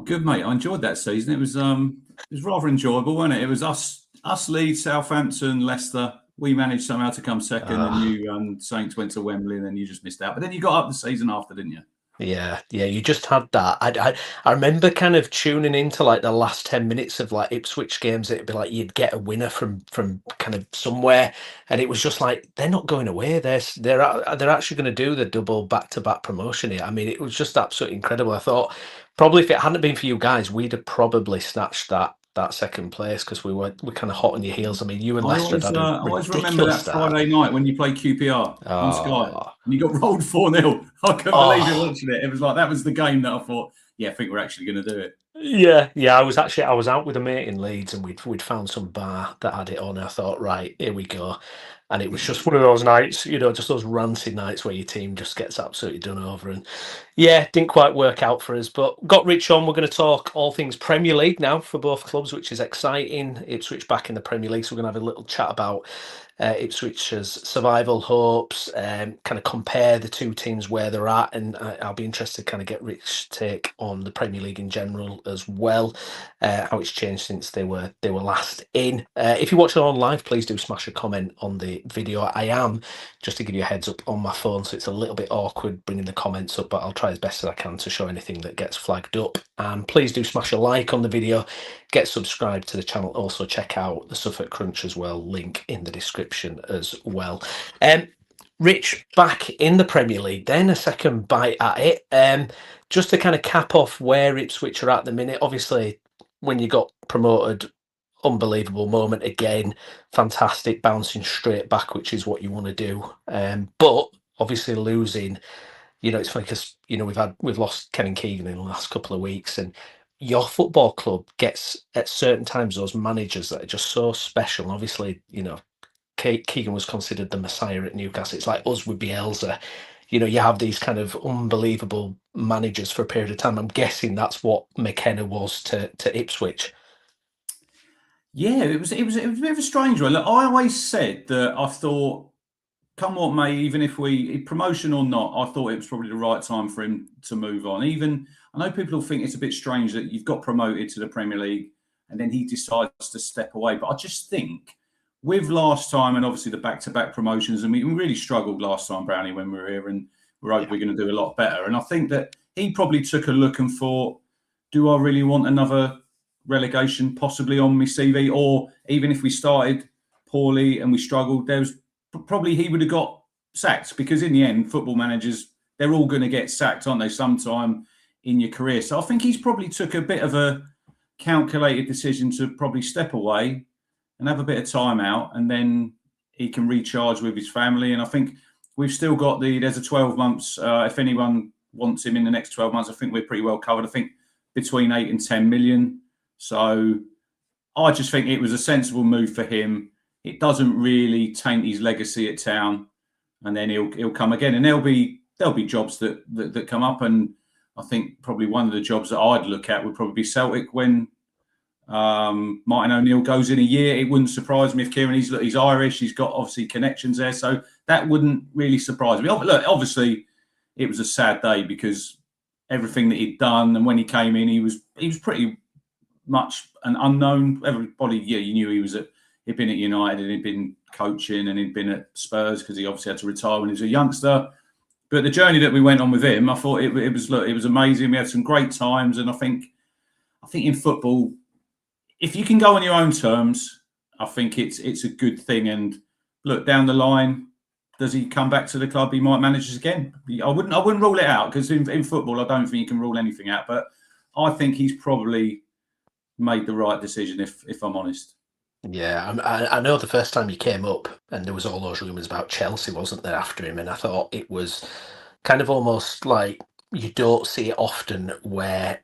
good, mate. I enjoyed that season. It was rather enjoyable, wasn't it? It was us, Leeds, Southampton, Leicester. We managed somehow to come second, and Ah, you Saints went to Wembley, and then you just missed out. But then you got up the season after, didn't you? yeah. You just had that. I remember kind of tuning into like the last 10 minutes of like Ipswich games. It'd be like you'd get a winner from kind of somewhere, and it was just like they're not going away. They're actually going to do the double back-to-back promotion here. I mean, it was just absolutely incredible. I thought probably if it hadn't been for you guys, we'd have probably snatched that second place because we're kind of hot on your heels. I mean, you and I Leicester had always, had a I always remember ridiculous that start. Friday night when you played QPR on Sky, Oh, and you got rolled 4-0. I couldn't believe it oh. watching it. It was like that was the game that I thought, yeah, I think we're actually going to do it. Yeah. I was out with a mate in Leeds, and we'd found some bar that had it on. And I thought, right, here we go. And it was just one of those nights, just those rancid nights where your team just gets absolutely done over. And yeah, didn't quite work out for us, but got Rich on. We're going to talk all things Premier League now for both clubs, which is exciting. Ipswich back in the Premier League, so we're going to have a little chat about Ipswich's survival hopes, kind of compare the two teams where they're at, and I'll be interested to kind of get Rich's take on the Premier League in general as well, how it's changed since they were last in. If you're watching on live, please do smash a comment on the video. I am, just to give you a heads up, on my phone, so it's a little bit awkward bringing the comments up, but I'll try as best as I can to show anything that gets flagged up. And please do smash a like on the video, get subscribed to the channel. Also check out the Suffolk Crunch as well, link in the description as well. Rich, back in the Premier League, then a second bite at it. Just to kind of cap off where Ipswich are at the minute. Obviously, when you got promoted, unbelievable moment again, fantastic, bouncing straight back, which is what you want to do. But obviously losing, it's funny because we've lost Kevin Keegan in the last couple of weeks, and your football club gets at certain times those managers that are just so special. And obviously, Keegan was considered the messiah at Newcastle. It's like us with Bielsa. You have these kind of unbelievable managers for a period of time. I'm guessing that's what McKenna was to Ipswich. Yeah, it was a bit of a strange one. Look, I always said that I thought, come what may, even if we promotion or not, I thought it was probably the right time for him to move on. Even I know people will think it's a bit strange that you've got promoted to the Premier League and then he decides to step away. But I just think with last time and obviously the back-to-back promotions, and we really struggled last time, Brownie, when we were here, and we're hoping we're going to do a lot better. And I think that he probably took a look and thought, do I really want another relegation possibly on my CV? Or even if we started poorly and we struggled, there was probably he would have got sacked, because in the end, football managers, they're all going to get sacked, aren't they, sometime in your career. So I think he's probably took a bit of a calculated decision to probably step away and have a bit of time out, and then he can recharge with his family. And I think we've still got there's a 12 months. If anyone wants him in the next 12 months, I think we're pretty well covered. I think between 8 and 10 million. So I just think it was a sensible move for him. It doesn't really taint his legacy at Town, and then he'll come again. And there'll be jobs that come up, and I think probably one of the jobs that I'd look at would probably be Celtic when Martin O'Neill goes in a year. It wouldn't surprise me if Kieran, he's Irish, he's got obviously connections there, so that wouldn't really surprise me. Look, obviously it was a sad day because everything that he'd done, and when he came in, he was pretty much an unknown. Everybody, you knew he'd been at United and he'd been coaching and he'd been at Spurs because he obviously had to retire when he was a youngster. But the journey that we went on with him, I thought it was amazing. We had some great times, and I think in football, if you can go on your own terms, I think it's a good thing. And look, down the line, does he come back to the club? He might manage us again. I wouldn't rule it out, because in football, I don't think you can rule anything out. But I think he's probably made the right decision, if I'm honest. Yeah, I know the first time he came up, and there was all those rumours about Chelsea, wasn't there, after him? And I thought it was kind of almost like you don't see it often where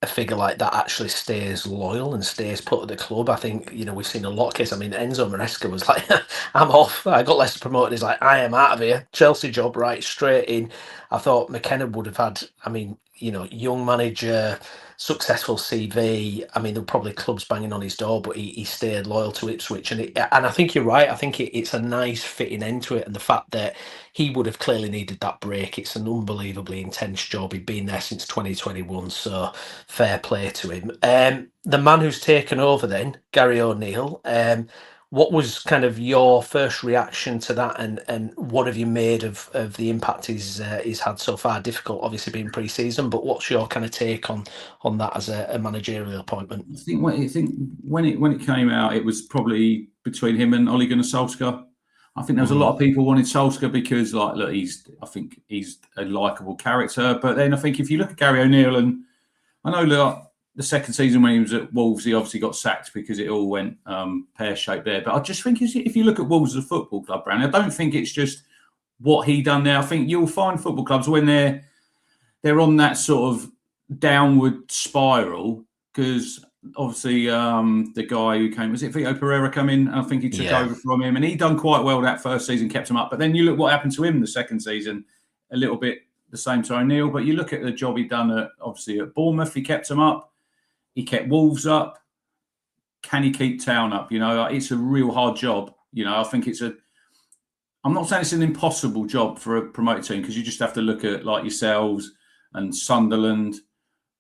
a figure like that actually stays loyal and stays put at the club. I think, we've seen a lot of cases. I mean, Enzo Maresca was like, I'm off. I got Leicester promoted. He's like, I am out of here. Chelsea job, right, straight in. I thought McKenna would have had, I mean, young manager, successful CV. I mean, there were probably clubs banging on his door, but he stayed loyal to Ipswich. And I think you're right. I think it's a nice fitting end to it. And the fact that he would have clearly needed that break. It's an unbelievably intense job. He'd been there since 2021, so fair play to him. The man who's taken over then, Gary O'Neill. What was kind of your first reaction to that, and what have you made of the impact he's had so far? Difficult, obviously, being pre-season, but what's your kind of take on that as a managerial appointment? I think when it came out, it was probably between him and Ole Gunnar Solskjaer. I think there was a lot of people wanted Solskjaer because, like, look, I think he's a likable character. But then I think if you look at Gary O'Neill, and I know that the second season when he was at Wolves, he obviously got sacked because it all went pear-shaped there. But I just think if you look at Wolves as a football club, Brownie, I don't think it's just what he done there. I think you'll find football clubs when they're on that sort of downward spiral, because obviously the guy who came, was it Vito Pereira come in? I think he took over from him, and he done quite well that first season, kept him up. But then you look what happened to him the second season, a little bit the same to O'Neill. But you look at the job he done at Bournemouth, he kept him up. He kept Wolves up. Can he keep Town up? It's a real hard job. I think I'm not saying it's an impossible job for a promoted team, because you just have to look at like yourselves and Sunderland.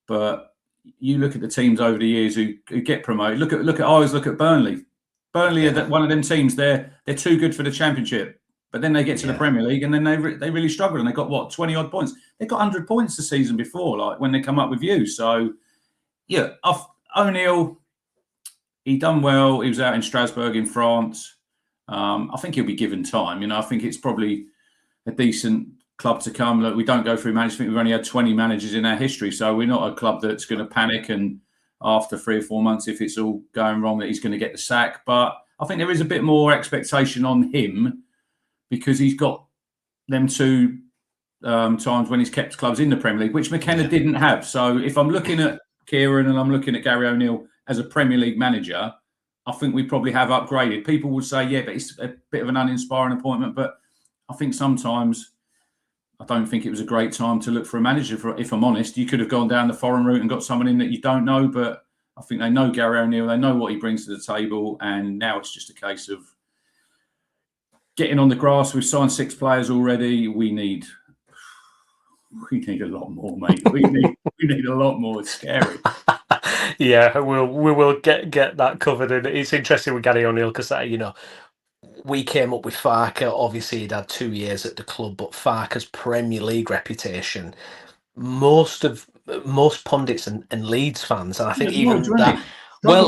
But you look at the teams over the years who get promoted. I always look at Burnley. Burnley are one of them teams. They're too good for the Championship, but then they get to the Premier League and then they really struggle, and they got 20 odd points. They got 100 points the season before, like when they come up with you. So yeah, O'Neill, he done well. He was out in Strasbourg in France. I think he'll be given time. I think it's probably a decent club to come. Look, we don't go through managers. I think we've only had 20 managers in our history, so we're not a club that's going to panic and after 3 or 4 months, if it's all going wrong, that he's going to get the sack. But I think there is a bit more expectation on him because he's got them two times when he's kept clubs in the Premier League, which McKenna didn't have. So if I'm looking at Kieran and I'm looking at Gary O'Neill as a Premier League manager, I think we probably have upgraded. People would say, yeah, but it's a bit of an uninspiring appointment. But I think sometimes I don't think it was a great time to look for a manager. If I'm honest, you could have gone down the foreign route and got someone in that you don't know. But I think they know Gary O'Neill. They know what he brings to the table. And now it's just a case of getting on the grass. We've signed 6 players already. We need a lot more, mate. We need a lot more. It's scary. Yeah, we will get that covered. And it's interesting with Gary O'Neill because we came up with Farker. Obviously, he'd had 2 years at the club, but Farker's Premier League reputation, most pundits and Leeds fans, and I think even that. Well,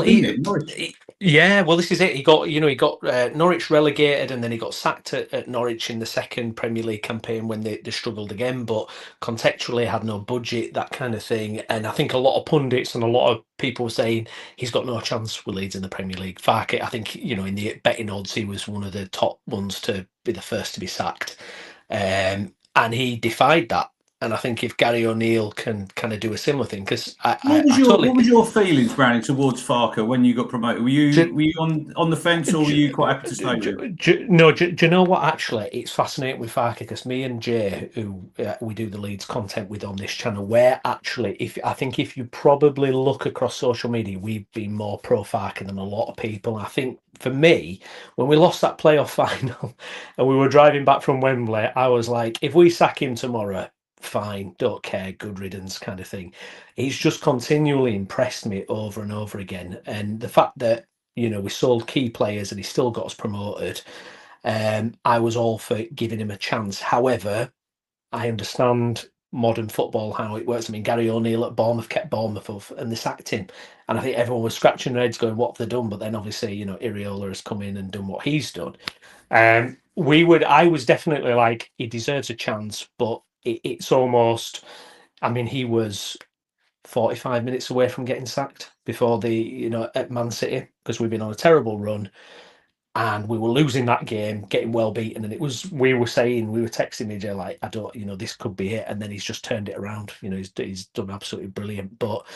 well, this is it. He got Norwich relegated, and then he got sacked at Norwich in the second Premier League campaign when they struggled again. But contextually, had no budget, that kind of thing. And I think a lot of pundits and a lot of people were saying he's got no chance with Leeds in the Premier League. Farke, I think in the betting odds, he was one of the top ones to be the first to be sacked, and he defied that. And I think if Gary O'Neill can kind of do a similar thing, because what was your feelings, Brownie, towards Farker when you got promoted? Were you on the fence, or were you quite happy to stay with? No, do you know what? Actually, it's fascinating with Farker because me and Jay, who we do the Leeds content with on this channel, where actually, if you probably look across social media, we've been more pro Farker than a lot of people. I think for me, when we lost that playoff final and we were driving back from Wembley, I was like, if we sack him tomorrow, fine, don't care, good riddance kind of thing. He's just continually impressed me over and over again. And the fact that, we sold key players and he still got us promoted, I was all for giving him a chance. However, I understand modern football, how it works. I mean, Gary O'Neill at Bournemouth kept Bournemouth up and they sacked him. And I think everyone was scratching their heads going, what have they done? But then obviously, Iriola has come in and done what he's done. I was definitely like, he deserves a chance, but it's almost, I mean, he was 45 minutes away from getting sacked before at Man City, because we've been on a terrible run and we were losing that game, getting well beaten. And we were texting each other like, I don't, this could be it. And then he's just turned it around. He's done absolutely brilliant. But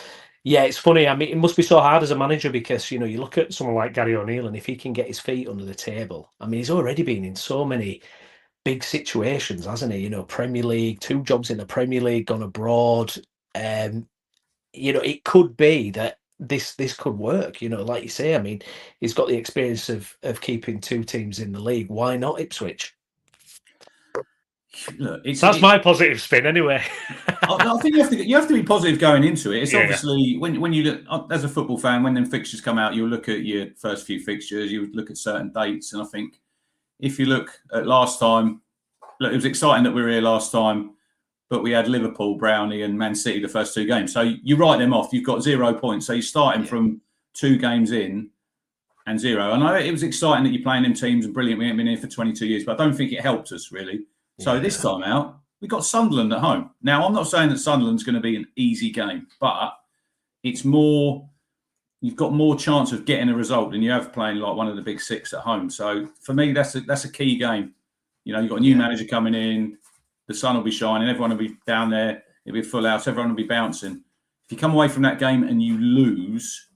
yeah, it's funny. I mean, it must be so hard as a manager because, you look at someone like Gary O'Neill, and if he can get his feet under the table, I mean, he's already been in so many big situations, hasn't he? Premier League, 2 jobs in the Premier League, gone abroad. it could be that this could work. Like you say, I mean, he's got the experience of keeping two teams in the league. Why not Ipswich? Look, That's my positive spin, anyway. I think you have to be positive going into it. It's Yeah. obviously when you look as a football fan, when them fixtures come out, you'll look at your first few fixtures, you look at certain dates, and I think if you look at last time, look, it was exciting that we were here last time, but we had Liverpool, Brownie, and Man City the first two games. So you write them off. You've got 0 points. So you're starting from 2 games in and 0. I know it was exciting that you're playing them teams and brilliant. We haven't been here for 22 years, but I don't think it helped us really. So this time out, we got Sunderland at home. Now, I'm not saying that Sunderland's going to be an easy game, but it's more, you've got more chance of getting a result than you have playing like one of the big 6 at home. So for me, that's a key game. You've got a new manager coming in, the sun will be shining, everyone will be down there, it'll be a full house, everyone will be bouncing. If you come away from that game and you lose,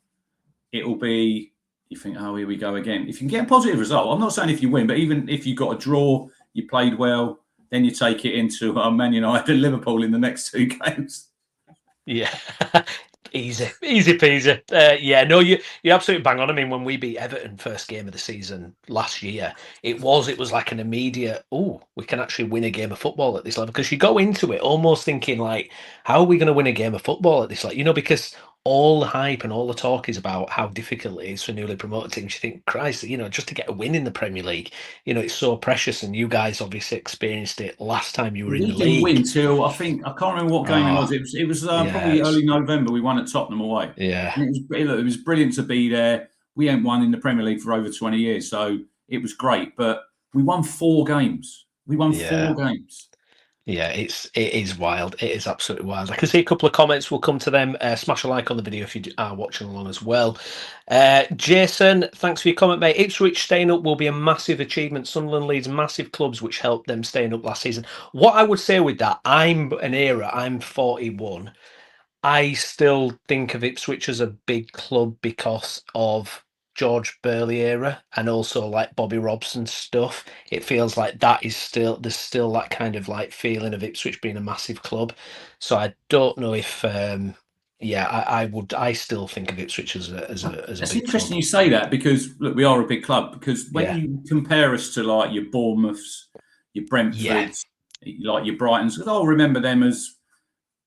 it'll be, you think, oh, here we go again. If you can get a positive result, I'm not saying if you win, but even if you got a draw, you played well, then you take it into Man United and Liverpool in the next 2 games. Yeah. Easy peasy. No, you absolutely bang on. I mean, when we beat Everton first game of the season last year, it was like an immediate, we can actually win a game of football at this level, because you go into it almost thinking like, how are we going to win a game of football at this level? Because all the hype and all the talk is about how difficult it is for newly promoted teams. You think, Christ, just to get a win in the Premier League, it's so precious. And you guys obviously experienced it last time you were in the league. We didn't win till, I can't remember what game it was. It was probably early November. We won at Tottenham away. Yeah. And it was brilliant to be there. We ain't won in the Premier League for over 20 years. So it was great. But we won 4 games. We won 4 games. Yeah, it is wild. It is absolutely wild. I can see a couple of comments. We'll come to them. Smash a like on the video if you are watching along as well. Jason, thanks for your comment, mate. Ipswich staying up will be a massive achievement. Sunderland Leeds, massive clubs which helped them staying up last season. What I would say with that, I'm 41. I still think of Ipswich as a big club because of George Burley era and also like Bobby Robson stuff. It feels like there's still that kind of like feeling of Ipswich being a massive club. So I don't know if I still think of Ipswich as a It's big interesting club. you say that, because look, we are a big club, because when you compare us to like your Bournemouths, your Brentfords, like your Brightons, because I'll remember them as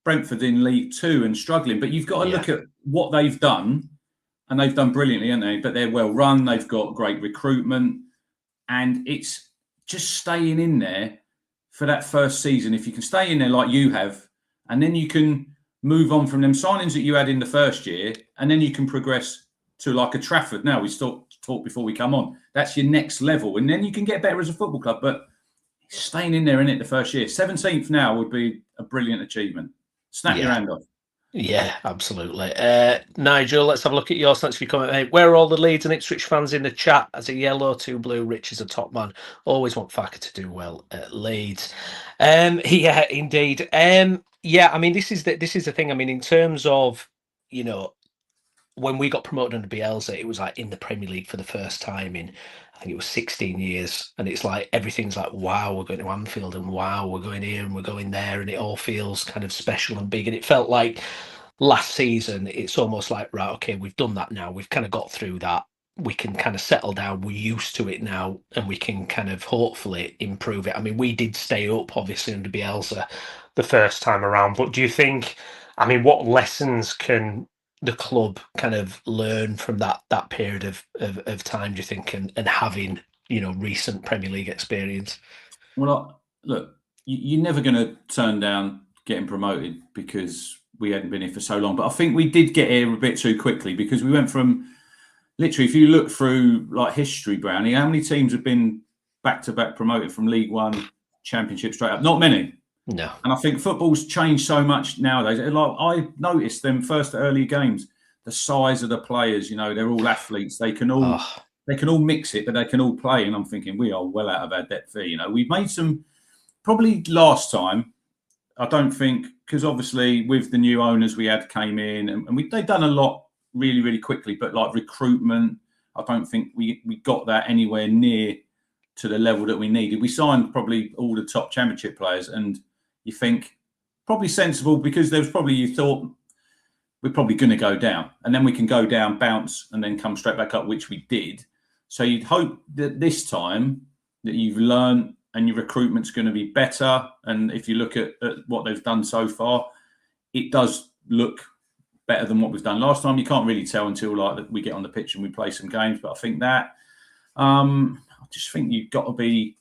Brentford in League 2 and struggling, but you've got to look at what they've done, and they've done brilliantly, haven't they? But they're well run, they've got great recruitment, and it's just staying in there for that first season. If you can stay in there like you have, and then you can move on from them signings that you had in the first year, and then you can progress to like a Trafford. Now, we talked before we come on. That's your next level, and then you can get better as a football club. But staying in there in it the first year, 17th now would be a brilliant achievement. Snap your hand off. Yeah, absolutely. Nigel, let's have a look at yours. Thanks for your comment, mate. Where are all the Leeds and Ipswich fans in the chat? As a yellow, 2 blue, Rich is a top man. Always want Faka to do well at Leeds. Yeah, indeed. Yeah, I mean, this is the thing. I mean, in terms of, when we got promoted under Bielsa, it was like in the Premier League for the first time in, I think it was 16 years. And it's like, everything's like, wow, we're going to Anfield, and wow, we're going here and we're going there. And it all feels kind of special and big. And it felt like last season, it's almost like, right, okay, we've done that now. We've kind of got through that. We can kind of settle down. We're used to it now, and we can kind of hopefully improve it. I mean, we did stay up, obviously, under Bielsa the first time around. But do you think, I mean, what lessons can the club kind of learn from that period of time, do you think, and having, recent Premier League experience? Well, look, you're never going to turn down getting promoted because we hadn't been here for so long. But I think we did get here a bit too quickly, because we went from, literally, if you look through like history, Brownie, how many teams have been back-to-back promoted from League One, Championship straight up? Not many. No. And I think football's changed so much nowadays. Like, I noticed them first early games, the size of the players, they're all athletes. They can all mix it, but they can all play. And I'm thinking, we are well out of our depth here. We've made some, probably last time, I don't think, because obviously with the new owners we had came in, and they've done a lot really, really quickly, but like recruitment, I don't think we got that anywhere near to the level that we needed. We signed probably all the top Championship players, and you think probably sensible, because there was probably, you thought we're probably going to go down. And then we can go down, bounce, and then come straight back up, which we did. So you'd hope that this time that you've learned and your recruitment's going to be better. And if you look at what they've done so far, it does look better than what we've done last time. You can't really tell until we get on the pitch and we play some games. But I think that I just think you've got to be.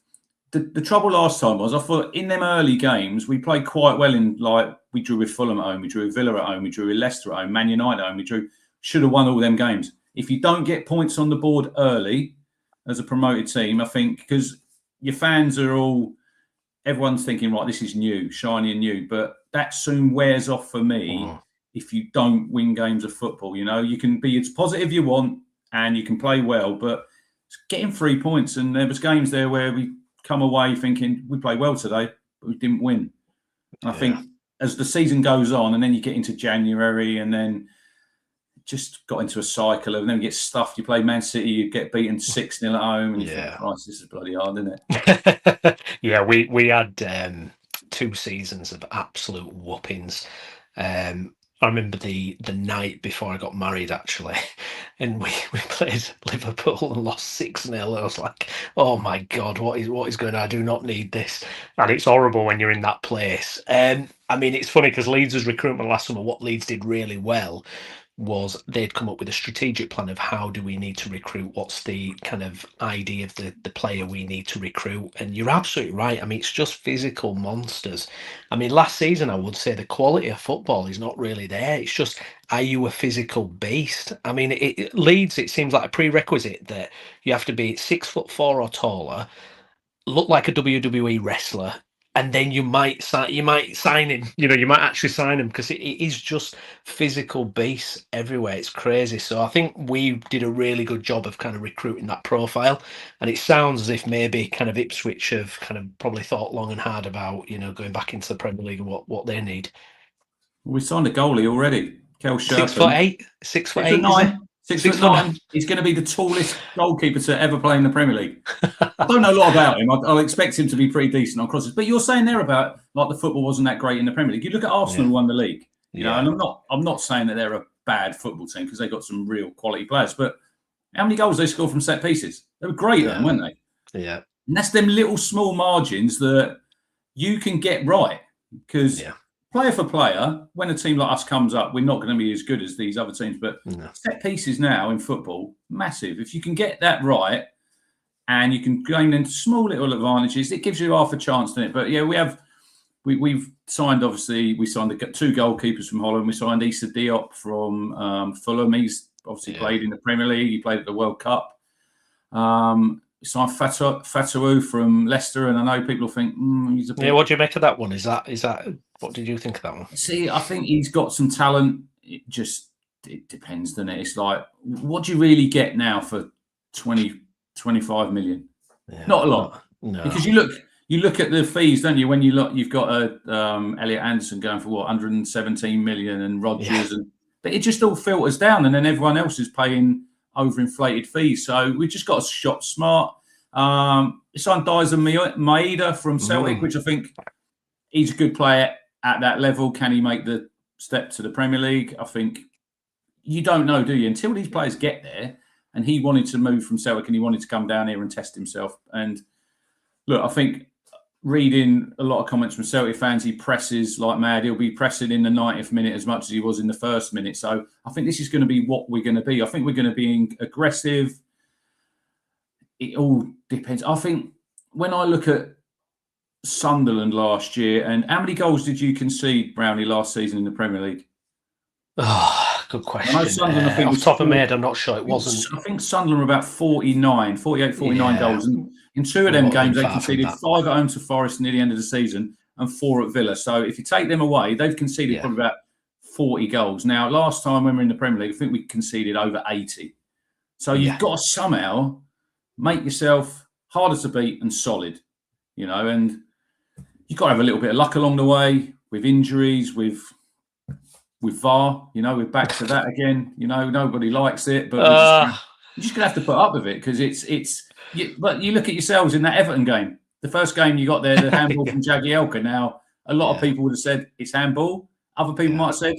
The trouble last time was I thought in them early games we played quite well. We drew with Fulham at home, we drew with Villa at home, we drew with Leicester at home, Man United at home. Should have won all them games. If you don't get points on the board early as a promoted team, I think because your fans are everyone's thinking, right, this is new, shiny and new, but that soon wears off for me if you don't win games of football. You can be as positive you want and you can play well, but getting 3 points. And there was games there where we come away thinking we played well today, but we didn't win. And I think as the season goes on and then you get into January and then just got into a cycle and then you get stuffed. You play Man City, you get beaten 6-0 at home and you think, Christ, this is bloody hard, isn't it? Yeah, we had 2 seasons of absolute whoopings. I remember the night before I got married, actually, and we played Liverpool and lost 6-0. I was like, oh my God, what is going on? I do not need this. And it's horrible when you're in that place. I mean, it's funny because Leeds' recruitment last summer, what Leeds did really well was they'd come up with a strategic plan of how do we need to recruit, what's the kind of idea of the player we need to recruit. And you're absolutely right. I mean, it's just physical monsters. I mean, last season, I would say the quality of football is not really there. It's just, are you a physical beast? I mean, Leeds, it seems like a prerequisite that you have to be 6'4" or taller, look like a WWE wrestler, and then you might sign him. You might actually sign him because it is just physical beasts everywhere. It's crazy. So I think we did a really good job of kind of recruiting that profile. And it sounds as if maybe kind of Ipswich have kind of probably thought long and hard about, going back into the Premier League and what they need. We signed a goalie already. Kel Sherpen. 6'8", 6'9". 6'9". He's going to be the tallest goalkeeper to ever play in the Premier League. I don't know a lot about him. I'll expect him to be pretty decent on crosses. But you're saying there about the football wasn't that great in the Premier League. You look at Arsenal who won the league. You know, and I'm not saying that they're a bad football team because they got some real quality players. But how many goals they scored from set pieces? They were great then, weren't they? Yeah. And that's them little small margins that you can get right because. Player for player, when a team like us comes up, we're not going to be as good as these other teams. But set pieces now in football, massive. If you can get that right and you can gain into small little advantages, it gives you half a chance, doesn't it? But yeah, we've signed, obviously, we signed the 2 goalkeepers from Holland. We signed Issa Diop from Fulham. He's obviously played in the Premier League. He played at the World Cup. We signed Fatawu from Leicester, and I know people think he's a bit... Yeah, what do you make of that one? Is that what did you think of that one? See, I think he's got some talent. It depends, doesn't it? It's like, what do you really get now for 20-25 million? Yeah, not a lot. No. Because you look at the fees, don't you? When you've got Elliot Anderson going for 117 million and Rodgers, but it just all filters down, and then everyone else is paying overinflated fees. So we just got to shop smart. We signed Dyson Maeda from Celtic, which I think he's a good player at that level. Can he make the step to the Premier League? I think you don't know, do you? Until these players get there. And he wanted to move from Celtic and he wanted to come down here and test himself. And look, I think reading a lot of comments from Celtic fans, he presses like mad. He'll be pressing in the 90th minute as much as he was in the first minute. So I think this is going to be what we're going to be. I think we're going to be aggressive. It all depends. I think when I look at Sunderland last year, and how many goals did you concede, Brownie, last season in the Premier League? Oh, good question. I know Sunderland, I think, off the top of my head, I'm not sure. It wasn't. I think Sunderland were about 48, 49 goals. And in 2 of them games, they conceded 5 at home to Forest near the end of the season and 4 at Villa. So if you take them away, they've conceded probably about 40 goals. Now, last time when we were in the Premier League, I think we conceded over 80. So you've got to somehow make yourself harder to beat and solid, and you've got to have a little bit of luck along the way with injuries, with VAR, we're back to that again. Nobody likes it, but you're just going to have to put up with it because but you look at yourselves in that Everton game. The first game you got there, the handball from Jagielka. Now, a lot of people would have said it's handball. Other people might have said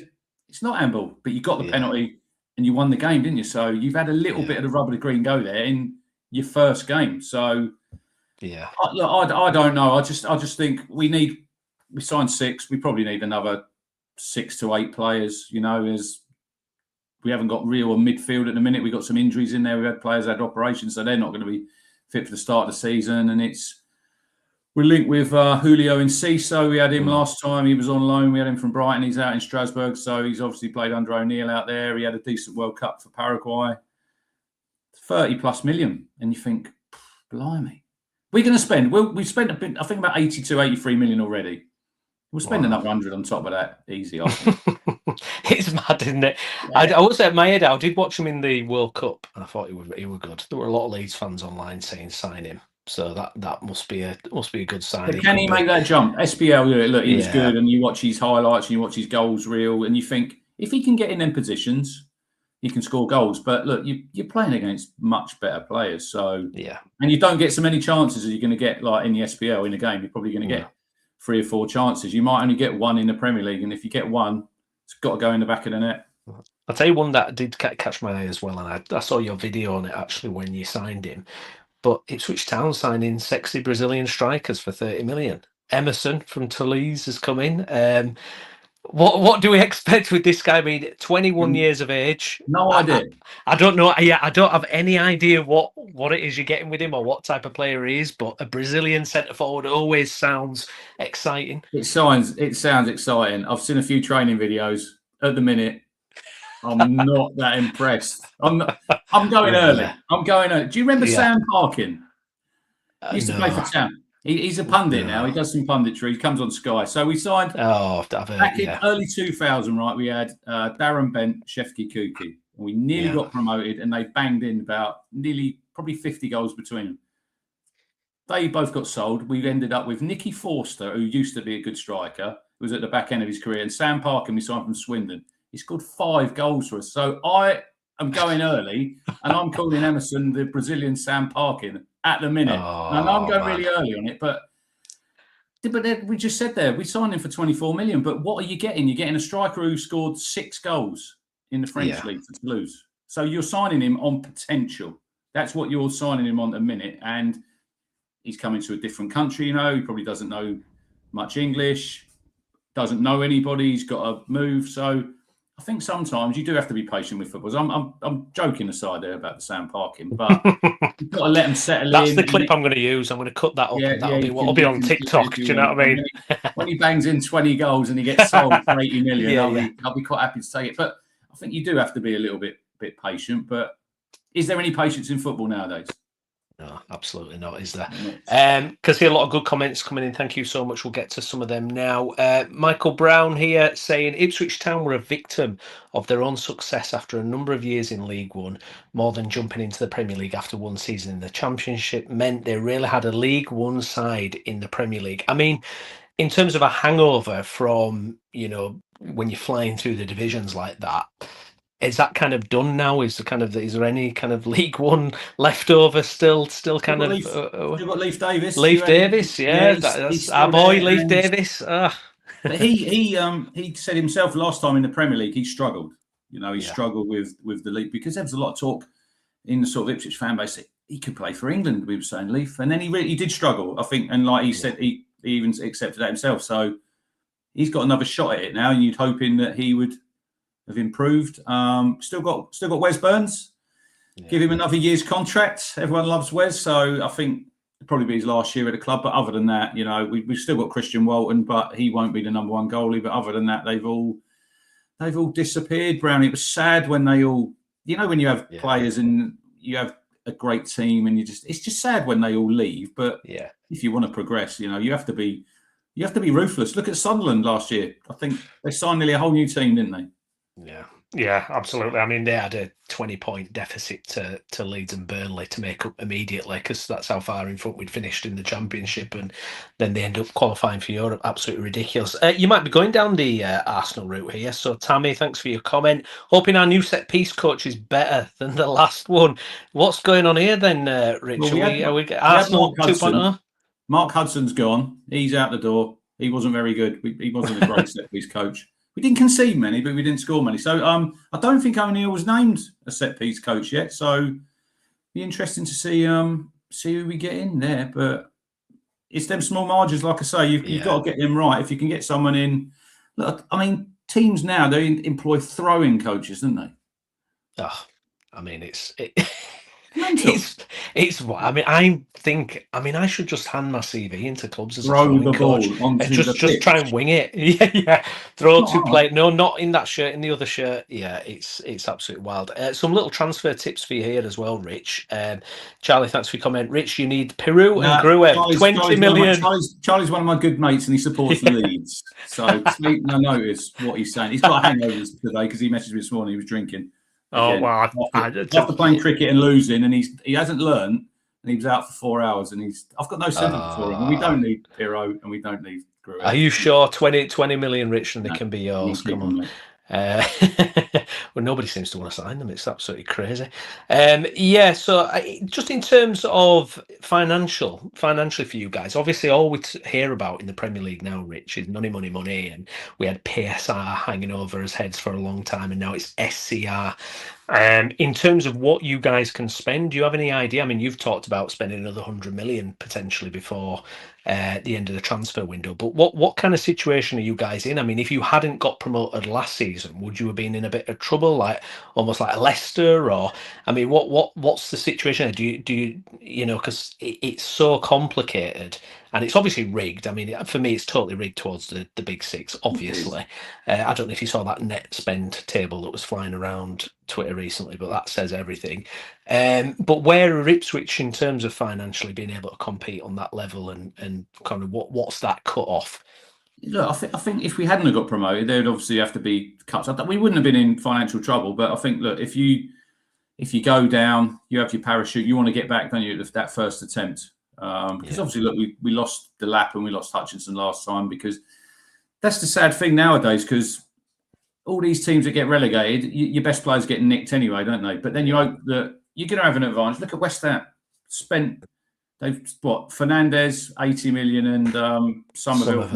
It's not handball, but you got the penalty and you won the game, didn't you? So you've had a little bit of the rub of the green go there in your first game. So I don't know. I just think we signed 6. We probably need another 6 to 8 players. As we haven't got real midfield at the minute. We've got some injuries in there. We've had players had operations, so they're not going to be fit for the start of the season. And we're linked with Julio Enciso. We had him last time. He was on loan. We had him from Brighton. He's out in Strasbourg, so he's obviously played under O'Neill out there. He had a decent World Cup for Paraguay. 30+ million. And you think, blimey. We're going to spend, we've spent I think about 82, 83 million already. We'll spend another 100 on top of that, easy. It's mad, isn't it? Yeah. I was at my head. I did watch him in the World Cup, and I thought he was good. There were a lot of Leeds fans online saying sign him, so that must be a good sign. But can he make that jump? SPL, look, he was good, and you watch his highlights and you watch his goals reel, and you think if he can get in them positions, he can score goals. But look, you're playing against much better players, so and you don't get so many chances as you're going to get like in the SPL in a game. You're probably going to get 3 or 4 chances. You might only get 1 in the Premier League, and if you get 1, it's got to go in the back of the net. I'll tell you one that did catch my eye as well, and I saw your video on it actually when you signed him. But Ipswich Town signing sexy Brazilian strikers for 30 million. Emerson from Toulouse has come in. What do we expect with this guy? I mean, 21 years of age. No idea. I don't know. Yeah, I don't have any idea what it is you're getting with him or what type of player he is. But a Brazilian centre forward always sounds exciting. It sounds exciting. I've seen a few training videos. At the minute, I'm not that impressed. I'm going early. I'm going early. Do you remember Sam Parkin? He used to play for Town. He's a pundit now. He does some punditry. He comes on Sky. So we signed back in early 2000, right? We had Darren Bent, Shefki Kuki. We nearly got promoted, and they banged in about probably 50 goals between them. They both got sold. We've ended up with Nicky Forster, who used to be a good striker, who was at the back end of his career, and Sam Parkin, we signed from Swindon. He scored 5 goals for us. So I am going early, and I'm calling Emerson the Brazilian Sam Parkin at the minute. And I'm going really early on it. But we just said there, we signed him for 24 million. But what are you getting? You're getting a striker who scored 6 goals in the French league for Toulouse. So you're signing him on potential. That's what you're signing him on at the minute. And he's coming to a different country, He probably doesn't know much English, doesn't know anybody. He's got to move. So I think sometimes you do have to be patient with footballers. I'm joking aside there about the Sam Parkin, but you've got to let them settle in. That's the clip I'm going to use. I'm going to cut that up. And that'll be what will be on TikTok. Do you know what I mean? When he bangs in 20 goals and he gets sold for 80 million, I'll be quite happy to take it. But I think you do have to be a little bit patient. But is there any patience in football nowadays? No, absolutely not, is there? Because here a lot of good comments coming in. Thank you so much. We'll get to some of them now. Michael Brown here saying Ipswich Town were a victim of their own success after a number of years in League One. More than jumping into the Premier League after one season in the Championship meant they really had a League One side in the Premier League. I mean, in terms of a hangover from, when you're flying through the divisions like that, is that kind of done now? Is there any kind of League One left over still kind of? You've got Leif Davis. Leif Davis, that's our boy, Leif Davis. But he said himself last time in the Premier League he struggled. He struggled with the league because there was a lot of talk in the sort of Ipswich fan base that he could play for England. We were saying Leif, and then he did struggle, I think, and like he said, he even accepted that himself. So he's got another shot at it now, and you'd hoping that he would have improved. Still got Wes Burns. Give him another year's contract. Everyone loves Wes, so I think it'll probably be his last year at the club. But other than that, we've still got Christian Walton, but he won't be the number 1 goalie. But other than that, they've all disappeared. Brown. It was sad when they all, when you have players and you have a great team, and it's just sad when they all leave. But if you want to progress, you have to be ruthless. Look at Sunderland last year. I think they signed nearly a whole new team, didn't they? Yeah, absolutely. I mean, they had a 20-point deficit to Leeds and Burnley to make up immediately because that's how far in front we'd finished in the Championship, and then they end up qualifying for Europe. Absolutely ridiculous. You might be going down the Arsenal route here. So, Tammy, thanks for your comment. Hoping our new set-piece coach is better than the last one. What's going on here then, Rich? Well, are we Arsenal 2.0? Mark Hudson's gone. He's out the door. He wasn't very good. He wasn't a great set-piece coach. We didn't concede many, but we didn't score many. So I don't think O'Neill was named a set piece coach yet. So be interesting to see who we get in there. But it's them small margins, like I say, you've got to get them right. If you can get someone in, look, I mean, teams now they employ throwing coaches, don't they? Oh, I mean, it's Mental. I mean, I should just hand my CV into clubs as a Throw throwing the coach ball onto and the just try pitch. and wing it. Yeah. Throw Not to hard. play. No, not in that shirt, in the other shirt. Yeah, it's absolutely wild. Some little transfer tips for you here as well, Rich. Charlie, thanks for your comment. Rich, you need Peru and Gruev, 20 million. Charlie's one of my good mates, and he supports Leeds. So take no notice what he's saying. He's got hangovers today because he messaged me this morning. He was drinking. Oh, Again, well, after playing cricket and losing, and he hasn't learned, and he was out for 4 hours, and I've got no sympathy for him. And we don't need Piro, and we don't need Gruev. Are you sure 20 million, Rich, and they can be yours? Come on. Well, nobody seems to want to sign them. It's absolutely crazy. So just in terms of financially for you guys, obviously all we hear about in the Premier League now, Rich, is money, and we had PSR hanging over us heads for a long time, and now it's SCR. In terms of what you guys can spend, do you have any idea? I mean, you've talked about spending another 100 million potentially before the end of the transfer window, but what kind of situation are you guys in? I mean, if you hadn't got promoted last season, would you have been in a bit of trouble, like almost like a Leicester? Or I mean, what's the situation? Do you because it's so complicated and it's obviously rigged. I mean, for me, it's totally rigged towards the big six, obviously. I don't know if you saw that net spend table that was flying around Twitter recently, but that says everything. But where are Ipswich in terms of financially being able to compete on that level, and kind of what's that cut off? Look, I think if we hadn't got promoted, there would obviously have to be cuts. We wouldn't have been in financial trouble, but I think, look, if you go down, you have your parachute. You want to get back, don't you, that first attempt? Because obviously, look, we lost the lap and we lost Hutchinson last time, because that's the sad thing nowadays. Because all these teams that get relegated, your best players get nicked anyway, don't they? But then you hope that you're going to have an advantage. Look at West Ham. Fernandez 80 million, and Somerville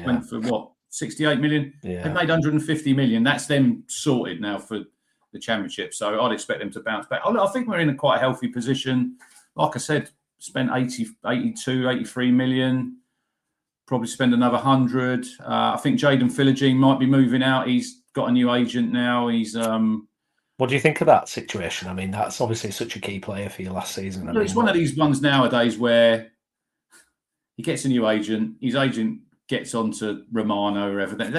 went for 68 million. They've made 150 million. That's them sorted now for the championship. So I'd expect them to bounce back. I think we're in a quite healthy position. Like I said, spent 82, 83 million. Probably spend another 100. I think Jaden Philogene might be moving out. He's got a new agent now. He's What do you think of that situation? I mean, that's obviously such a key player for you last season. It's one of these ones nowadays where he gets a new agent. His agent gets onto Romano or everything.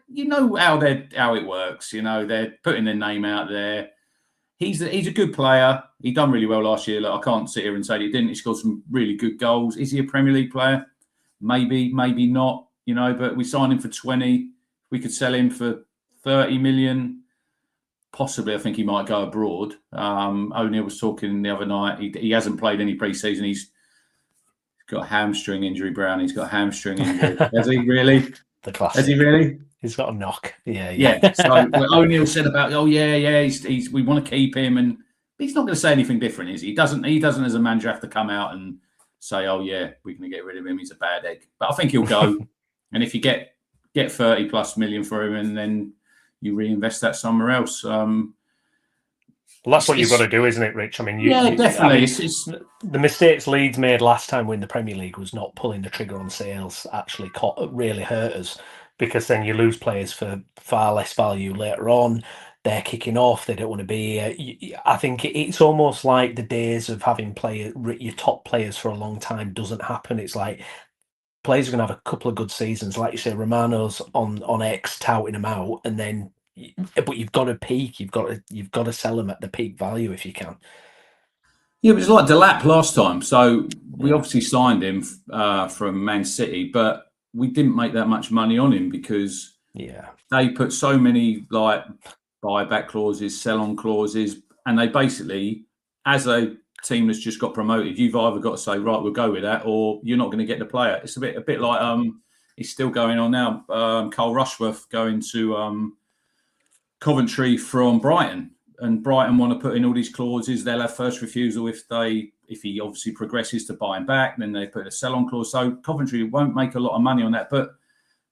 You know how it works. You know, they're putting their name out there. He's a good player. He done really well last year. Look, I can't sit here and say he didn't. He scored some really good goals. Is he a Premier League player? Maybe not. You know, but we signed him for 20. We could sell him for 30 million. Possibly, I think he might go abroad. O'Neill was talking the other night. He hasn't played any pre-season. He's got a hamstring injury, Brown. He's got a hamstring injury. Has he really? The classic. Has he really? He's got a knock. Yeah. So O'Neill said about, we want to keep him, and he's not going to say anything different, is he? He doesn't as a manager have to come out and say, we're going to get rid of him. He's a bad egg. But I think he'll go. And if you get 30 plus million for him, and then you reinvest that somewhere else. Well, that's what you've got to do, isn't it, Rich? I mean, definitely. The mistakes Leeds made last time in the Premier League was not pulling the trigger on sales. Actually, really hurt us, because then you lose players for far less value later on. They're kicking off. They don't want to be here. I think it's almost like the days of having your top players for a long time doesn't happen. It's like players are going to have a couple of good seasons, like you say, Romano's on X touting them out, and then, but you've got to peak. You've got to sell them at the peak value if you can. Yeah, it was like Delap last time. So we obviously signed him from Man City, but we didn't make that much money on him because they put so many like buyback clauses, sell-on clauses, and they basically, as a team that's just got promoted, you've either got to say, right, we'll go with that, or you're not going to get the player. It's a bit like it's still going on now. Carl Rushworth going to Coventry from Brighton, and Brighton want to put in all these clauses. They'll have first refusal if he obviously progresses to buy him back. Then they put a sell-on clause. So Coventry won't make a lot of money on that, but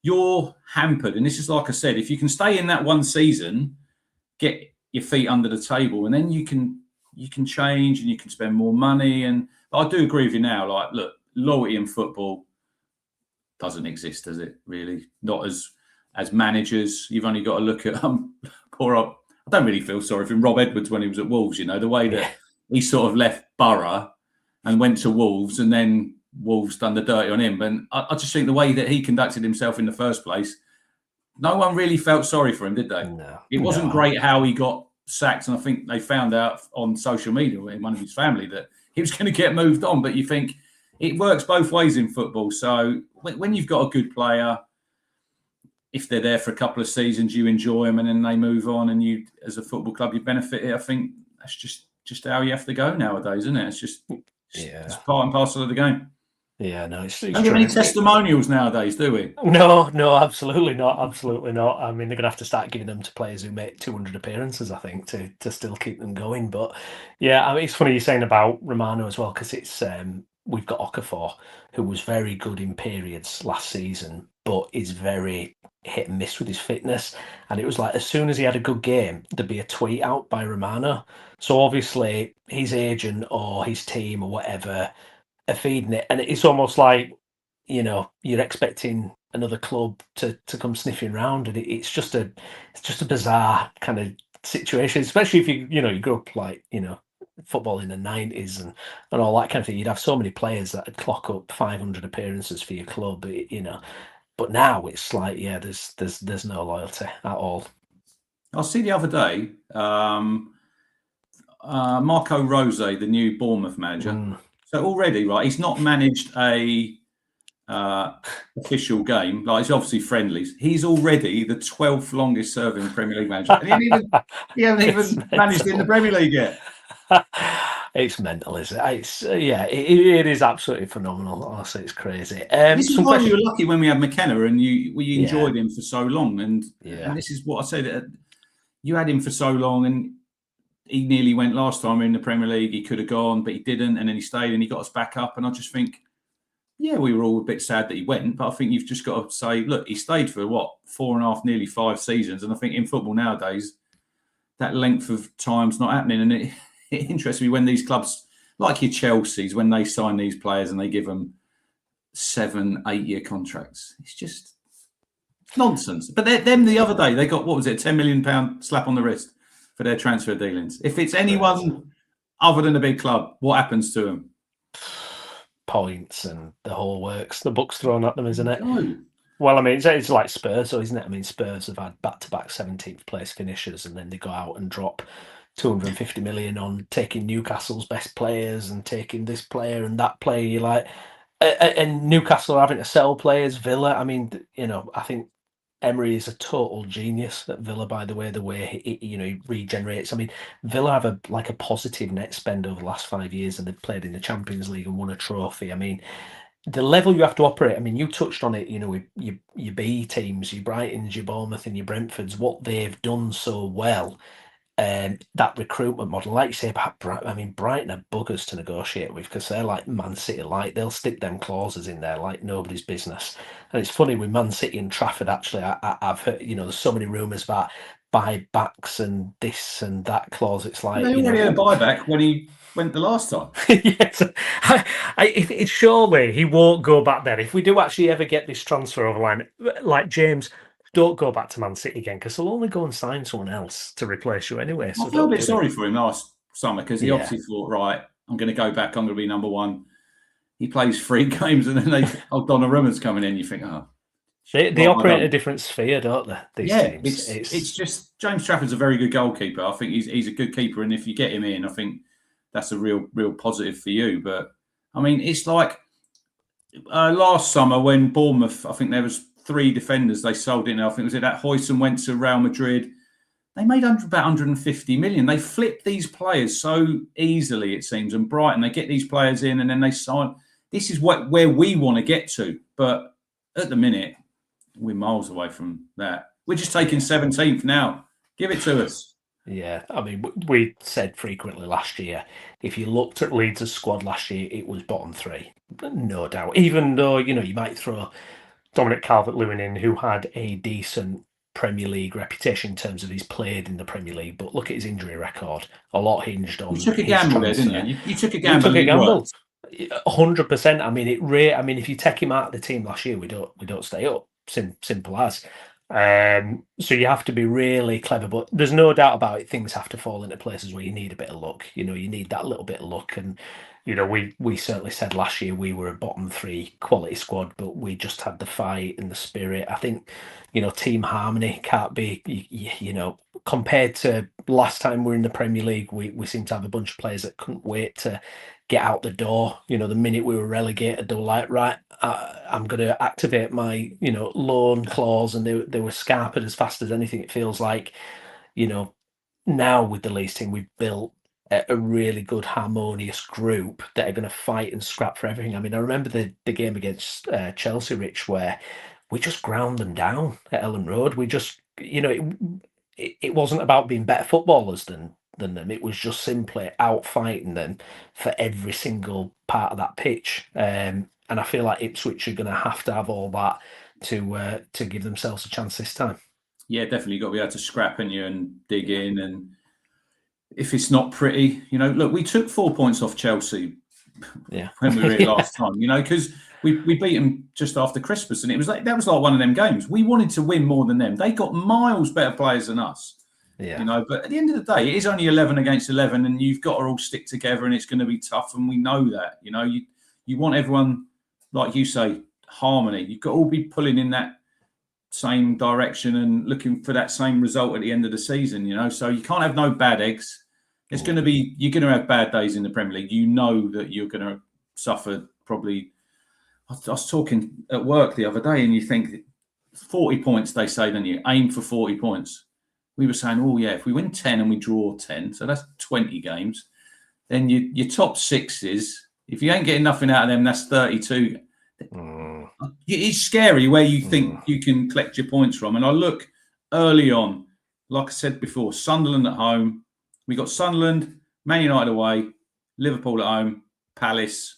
you're hampered. And this is like I said, if you can stay in that one season, get your feet under the table, and then you can change and you can spend more money. And I do agree with you now. Like, look, loyalty in football doesn't exist, does it? Really, not as managers. You've only got to look at poor. I don't really feel sorry for him. Rob Edwards when he was at Wolves. You know, the way that he sort of left Borough and went to Wolves, and then Wolves done the dirty on him. And I just think the way that he conducted himself in the first place, no one really felt sorry for him, did they? No, it wasn't great how he got sacked, and I think they found out on social media in one of his family that he was going to get moved on. But you think it works both ways in football. So when you've got a good player, if they're there for a couple of seasons, you enjoy them, and then they move on, and you, as a football club, you benefit it. I think that's just how you have to go nowadays, isn't it? It's just it's part and parcel of the game. Yeah, no, it's don't get any testimonials nowadays, do we? No, absolutely not. Absolutely not. I mean, they're going to have to start giving them to players who make 200 appearances, I think, to still keep them going. But yeah, I mean, it's funny you're saying about Romano as well, because it's we've got Okafor, who was very good in periods last season, but is very hit and miss with his fitness. And it was like, as soon as he had a good game, there'd be a tweet out by Romano. So obviously his agent or his team or whatever are feeding it, and it's almost like, you know, you're expecting another club to come sniffing around, and it's just a bizarre kind of situation, especially if you grew up like, football in the 90s and all that kind of thing. You'd have so many players that would clock up 500 appearances for your club, but now it's like, there's no loyalty at all. I see the other day, Marco Rose, the new Bournemouth manager. So already, right, he's not managed a official game. Like, it's obviously friendlies. He's already the 12th longest serving Premier League manager. And he hasn't even managed in the Premier League yet. It's mental, isn't it? It's it is absolutely phenomenal. Honestly, it's crazy. This is why we were lucky when we had McKenna, and we enjoyed him for so long. And this is what I said. You had him for so long, and he nearly went last time in the Premier League. He could have gone, but he didn't, and then he stayed, and he got us back up. And I just think, we were all a bit sad that he went, but I think you've just got to say, look, he stayed for 4.5, nearly 5 seasons, and I think in football nowadays, that length of time's not happening. And it interests me when these clubs, like your Chelsea's, when they sign these players and they give them 7-8 year contracts, it's just nonsense. But them the other day, they got, what was it, a £10 million slap on the wrist for their transfer dealings. If it's anyone other than a big club, what happens to them? Points and the whole works. The book's thrown at them, isn't it? No. Well, I mean, it's like Spurs, though, isn't it? I mean, Spurs have had back-to-back 17th place finishes, and then they go out and drop 250 million on taking Newcastle's best players and taking this player and that player. You're like, and Newcastle are having to sell players. Villa, I mean, I think Emery is a total genius at Villa, by the way he regenerates. I mean, Villa have a positive net spend over the last 5 years, and they've played in the Champions League and won a trophy. I mean, the level you have to operate. I mean, you touched on it. With your B teams, your Brightons, your Bournemouth, and your Brentfords, what they've done so well. That recruitment model, like you say about Brighton are buggers to negotiate with, because they're like Man City, like they'll stick them clauses in there like nobody's business. And it's funny with Man City and Trafford, actually, I've heard, there's so many rumours about buybacks and this and that clause. It's like, they already had a buyback when he went the last time. Yes, it's surely he won't go back there. If we do actually ever get this transfer over line, like James, don't go back to Man City again, because they'll only go and sign someone else to replace you anyway. So I feel a bit sorry for him last summer, because he obviously thought, right, I'm going to go back, I'm going to be number one. He plays 3 games, and then Donnarumma's coming in. You think, they operate in a different sphere, don't they? These teams. It's just James Trafford's a very good goalkeeper. I think he's a good keeper, and if you get him in, I think that's a real positive for you. But I mean, it's like last summer when Bournemouth, I think there was 3 defenders they sold in. I think that Huijsen went to Real Madrid. They made about 150 million. They flip these players so easily, it seems. And Brighton, they get these players in, and then they sign. This is where we want to get to. But at the minute, we're miles away from that. We're just taking 17th now. Give it to us. Yeah, I mean, we said frequently last year, if you looked at Leeds' squad last year, it was bottom 3. No doubt. Even though, you might throw Dominic Calvert-Lewin in, who had a decent Premier League reputation in terms of he's played in the Premier League, but look at his injury record. A lot hinged You on took a his gamble there, transfer. didn't you? You took a We gamble took and a it gamble, worked. 100%. I mean, if you take him out of the team last year, we don't stay up. Simple as. So you have to be really clever, but there's no doubt about it. Things have to fall into places where you need a bit of luck. You need that little bit of luck, and we certainly said last year we were a bottom 3 quality squad, but we just had the fight and the spirit. I think team harmony can't be compared to last time we were in the Premier League. We seem to have a bunch of players that couldn't wait to get out the door. The minute we were relegated, they were like, right, I'm going to activate my loan clause, and they were scarping as fast as anything. It feels like now with the Leeds team, we've built a really good harmonious group that are going to fight and scrap for everything. I mean, I remember the game against Chelsea, Rich, where we just ground them down at Ellen Road. We just, it wasn't about being better footballers than them. It was just simply out fighting them for every single part of that pitch. And I feel like Ipswich are going to have all that to give themselves a chance this time. Yeah, definitely. You've got to be able to scrap in you and dig in. And if it's not pretty, look, we took 4 points off Chelsea when we were here last time, because we beat them just after Christmas, and that was like one of them games. We wanted to win more than them. They got miles better players than us. Yeah. But at the end of the day, it is only 11 against 11, and you've got to all stick together, and it's going to be tough, and we know that. You want everyone, like you say, harmony. You've got to all be pulling in that same direction and looking for that same result at the end of the season. So you can't have no bad eggs. You're going to have bad days in the Premier League. You know that you're going to suffer probably. I was talking at work the other day, and you think 40 points, they say, don't you? Aim for 40 points. We were saying, if we win 10 and we draw 10, so that's 20 games, then your top 6s, if you ain't getting nothing out of them, that's 32. It's scary where you think you can collect your points from. And I look early on, like I said before, Sunderland at home. We got Sunderland, Man United away, Liverpool at home, Palace,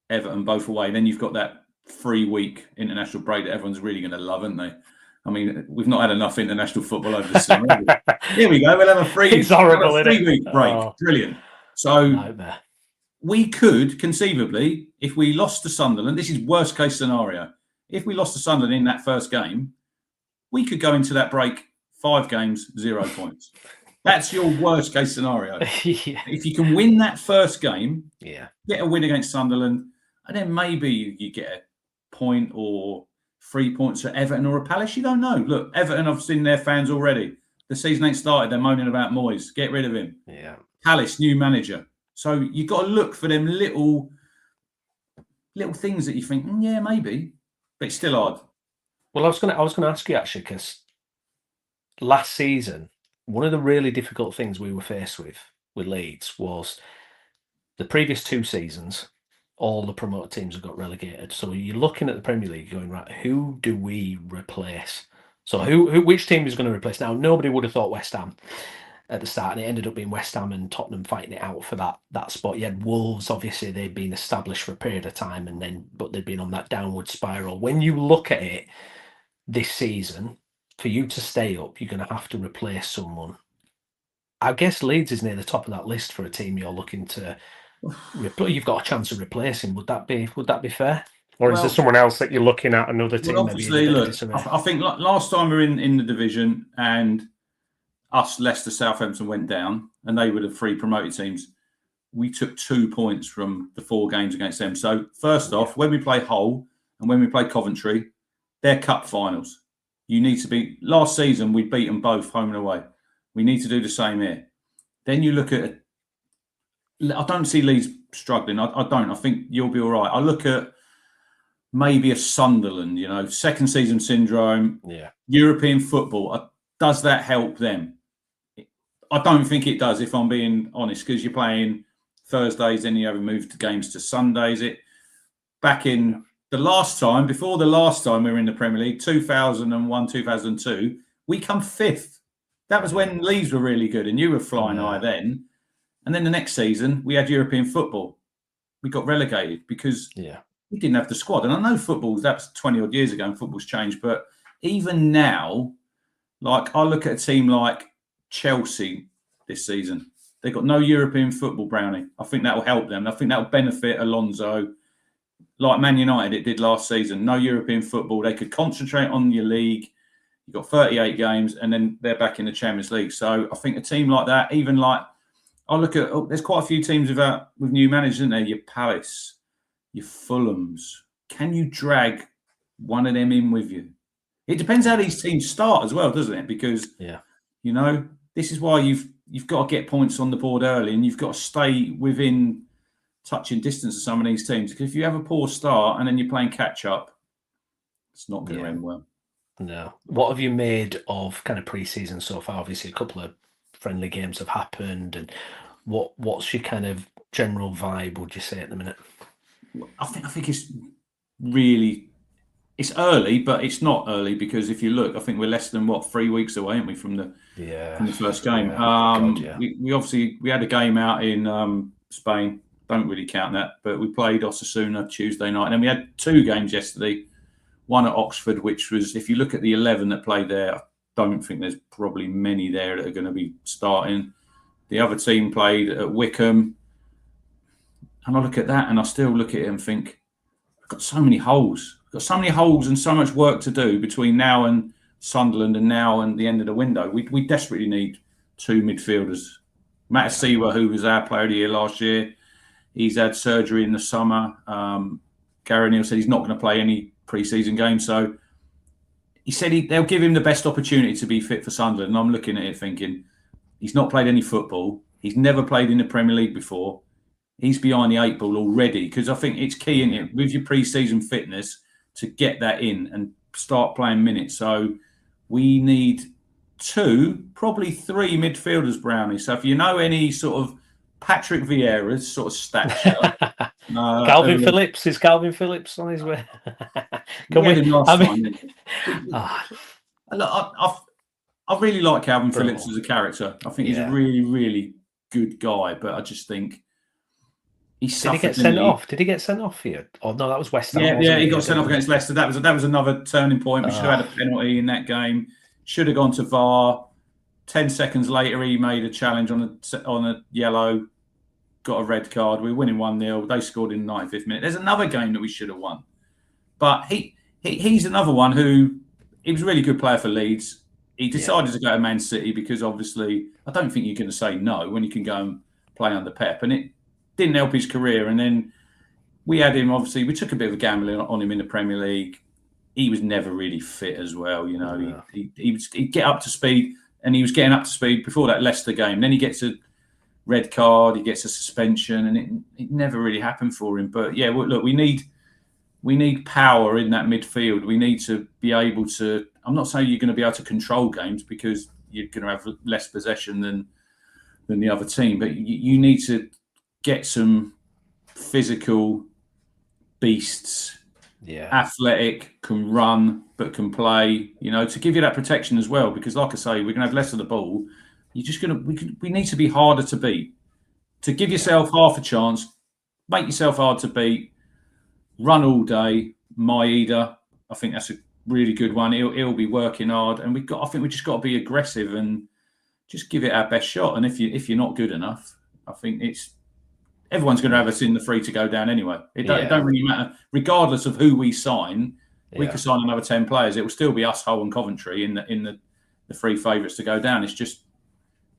Everton both away. Then you've got that 3-week international break that everyone's really going to love, haven't they? I mean, we've not had enough international football over the summer. Here we go. We'll have a three-week break. Oh, brilliant. So we could conceivably, if we lost to Sunderland, this is worst case scenario. If we lost to Sunderland in that first game, we could go into that break 5 games, 0 points. That's your worst case scenario. If you can win that first game, get a win against Sunderland, and then maybe you get a point or 3 points at Everton or a Palace. You don't know. Look, Everton, I've seen their fans already. The season ain't started. They're moaning about Moyes. Get rid of him. Yeah. Palace, new manager. So you've got to look for them little things that you think, maybe, but it's still hard. Well, I was going to ask you actually, because last season, one of the really difficult things we were faced with Leeds was the previous 2 seasons, all the promoted teams have got relegated. So you're looking at the Premier League going, right, who do we replace? So which team is going to replace? Now, nobody would have thought West Ham at the start, and it ended up being West Ham and Tottenham fighting it out for that spot. You had Wolves, obviously, they'd been established for a period of time, but they'd been on that downward spiral. When you look at it this season, for you to stay up, you're going to have to replace someone. I guess Leeds is near the top of that list for a team you're looking to replace. You've got a chance of replacing. Would that be fair? Or is there someone else that you're looking at, another team? Well, obviously, look, I think last time we were in the division and us, Leicester, Southampton went down, and they were the 3 promoted teams. We took 2 points from the 4 games against them. So first off, when we play Hull and when we play Coventry, they're cup finals. You need to be. Last season, we beat them both home and away. We need to do the same here. Then you look at. I don't see Leeds struggling. I don't. I think you'll be all right. I look at maybe a Sunderland. Second season syndrome. Yeah. European football. Does that help them? I don't think it does. If I'm being honest, because you're playing Thursdays, then you have moved games to Sundays. Back in. Before the last time we were in the Premier League, 2001, 2002, we come 5th. That was when Leeds were really good and you were flying high then. And then the next season, we had European football. We got relegated because we didn't have the squad. And I know that's 20 odd years ago and football's changed. But even now, like I look at a team like Chelsea this season, they've got no European football, Brownie. I think that will help them. I think that will benefit Alonso. Like Man United, it did last season. No European football. They could concentrate on your league. You've got 38 games, and then they're back in the Champions League. So I think a team like that, even like I look at, there's quite a few teams with new managers, isn't there? Your Palace, your Fulhams. Can you drag one of them in with you? It depends how these teams start as well, doesn't it? Because this is why you've got to get points on the board early, and you've got to stay within touching distance of some of these teams. Because if you have a poor start and then you're playing catch up, it's not going to end well. No. What have you made of kind of pre-season so far? Obviously, a couple of friendly games have happened, and what's your kind of general vibe? Would you say at the minute? I think it's really. It's early, but it's not early because if you look, I think we're less than 3 weeks away, aren't we, from the first game? We had a game out in Spain. Don't really count that, but we played Osasuna Tuesday night, and then we had 2 games yesterday. One at Oxford, which was, if you look at the 11 that played there, I don't think there's probably many there that are going to be starting. The other team played at Wickham, and I look at that, and I still look at it and think, I've got so many holes. Got so many holes and so much work to do between now and Sunderland and now and the end of the window. We desperately need 2 midfielders. Matt Siwa, who was our player of the year last year, he's had surgery in the summer. Gary Neal said he's not going to play any pre-season games. So he said they'll give him the best opportunity to be fit for Sunderland. And I'm looking at it thinking, he's not played any football. He's never played in the Premier League before. He's behind the 8 ball already, because I think it's key in it with your pre-season fitness to get that in and start playing minutes. So we need 2, probably 3 midfielders, Brownie. So if you know any sort of Patrick Vieira's sort of stature. Calvin Phillips. Is Calvin Phillips on his way? I really like Calvin Phillips as a character. I think he's a really, really good guy, but I just think Did he get sent off? Did he get sent off here? Oh no, that was West Ham. Yeah, he got sent off against Leicester. That was another turning point. We should have had a penalty in that game. Should have gone to VAR. 10 seconds later, he made a challenge on a yellow, got a red card. We were winning 1-0. They scored in the 95th minute. There's another game that we should have won, but he's another one who he was a really good player for Leeds. He decided to go to Man City because obviously I don't think you're going to say no when you can go and play under Pep, and it didn't help his career. And then we had him, obviously, we took a bit of a gamble on him in the Premier League. He was never really fit as well. He'd get up to speed, and he was getting up to speed before that Leicester game. Then he gets a red card, he gets a suspension, and it never really happened for him. But yeah, look, we need power in that midfield. We need to be able to, I'm not saying you're going to be able to control games because you're going to have less possession than the other team, but you need to get some physical beasts, athletic, can run, but can play, to give you that protection as well. Because like I say, we're going to have less of the ball. We need to be harder to beat. To give yourself half a chance, make yourself hard to beat, run all day. Maeda, I think that's a really good one. He'll be working hard, and I think we just got to be aggressive and just give it our best shot. And if you're not good enough, I think everyone's going to have us in the free to go down anyway. It don't really matter. Regardless of who we sign, we could sign another 10 players. It will still be us, Hull and Coventry in the free favourites to go down. It's just,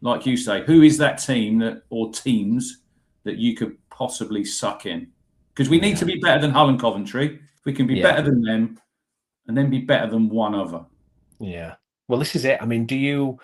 like you say, who is that team or teams that you could possibly suck in? Because we need to be better than Hull and Coventry. If we can be better than them and then be better than one other. Yeah. Well, this is it. I mean, do you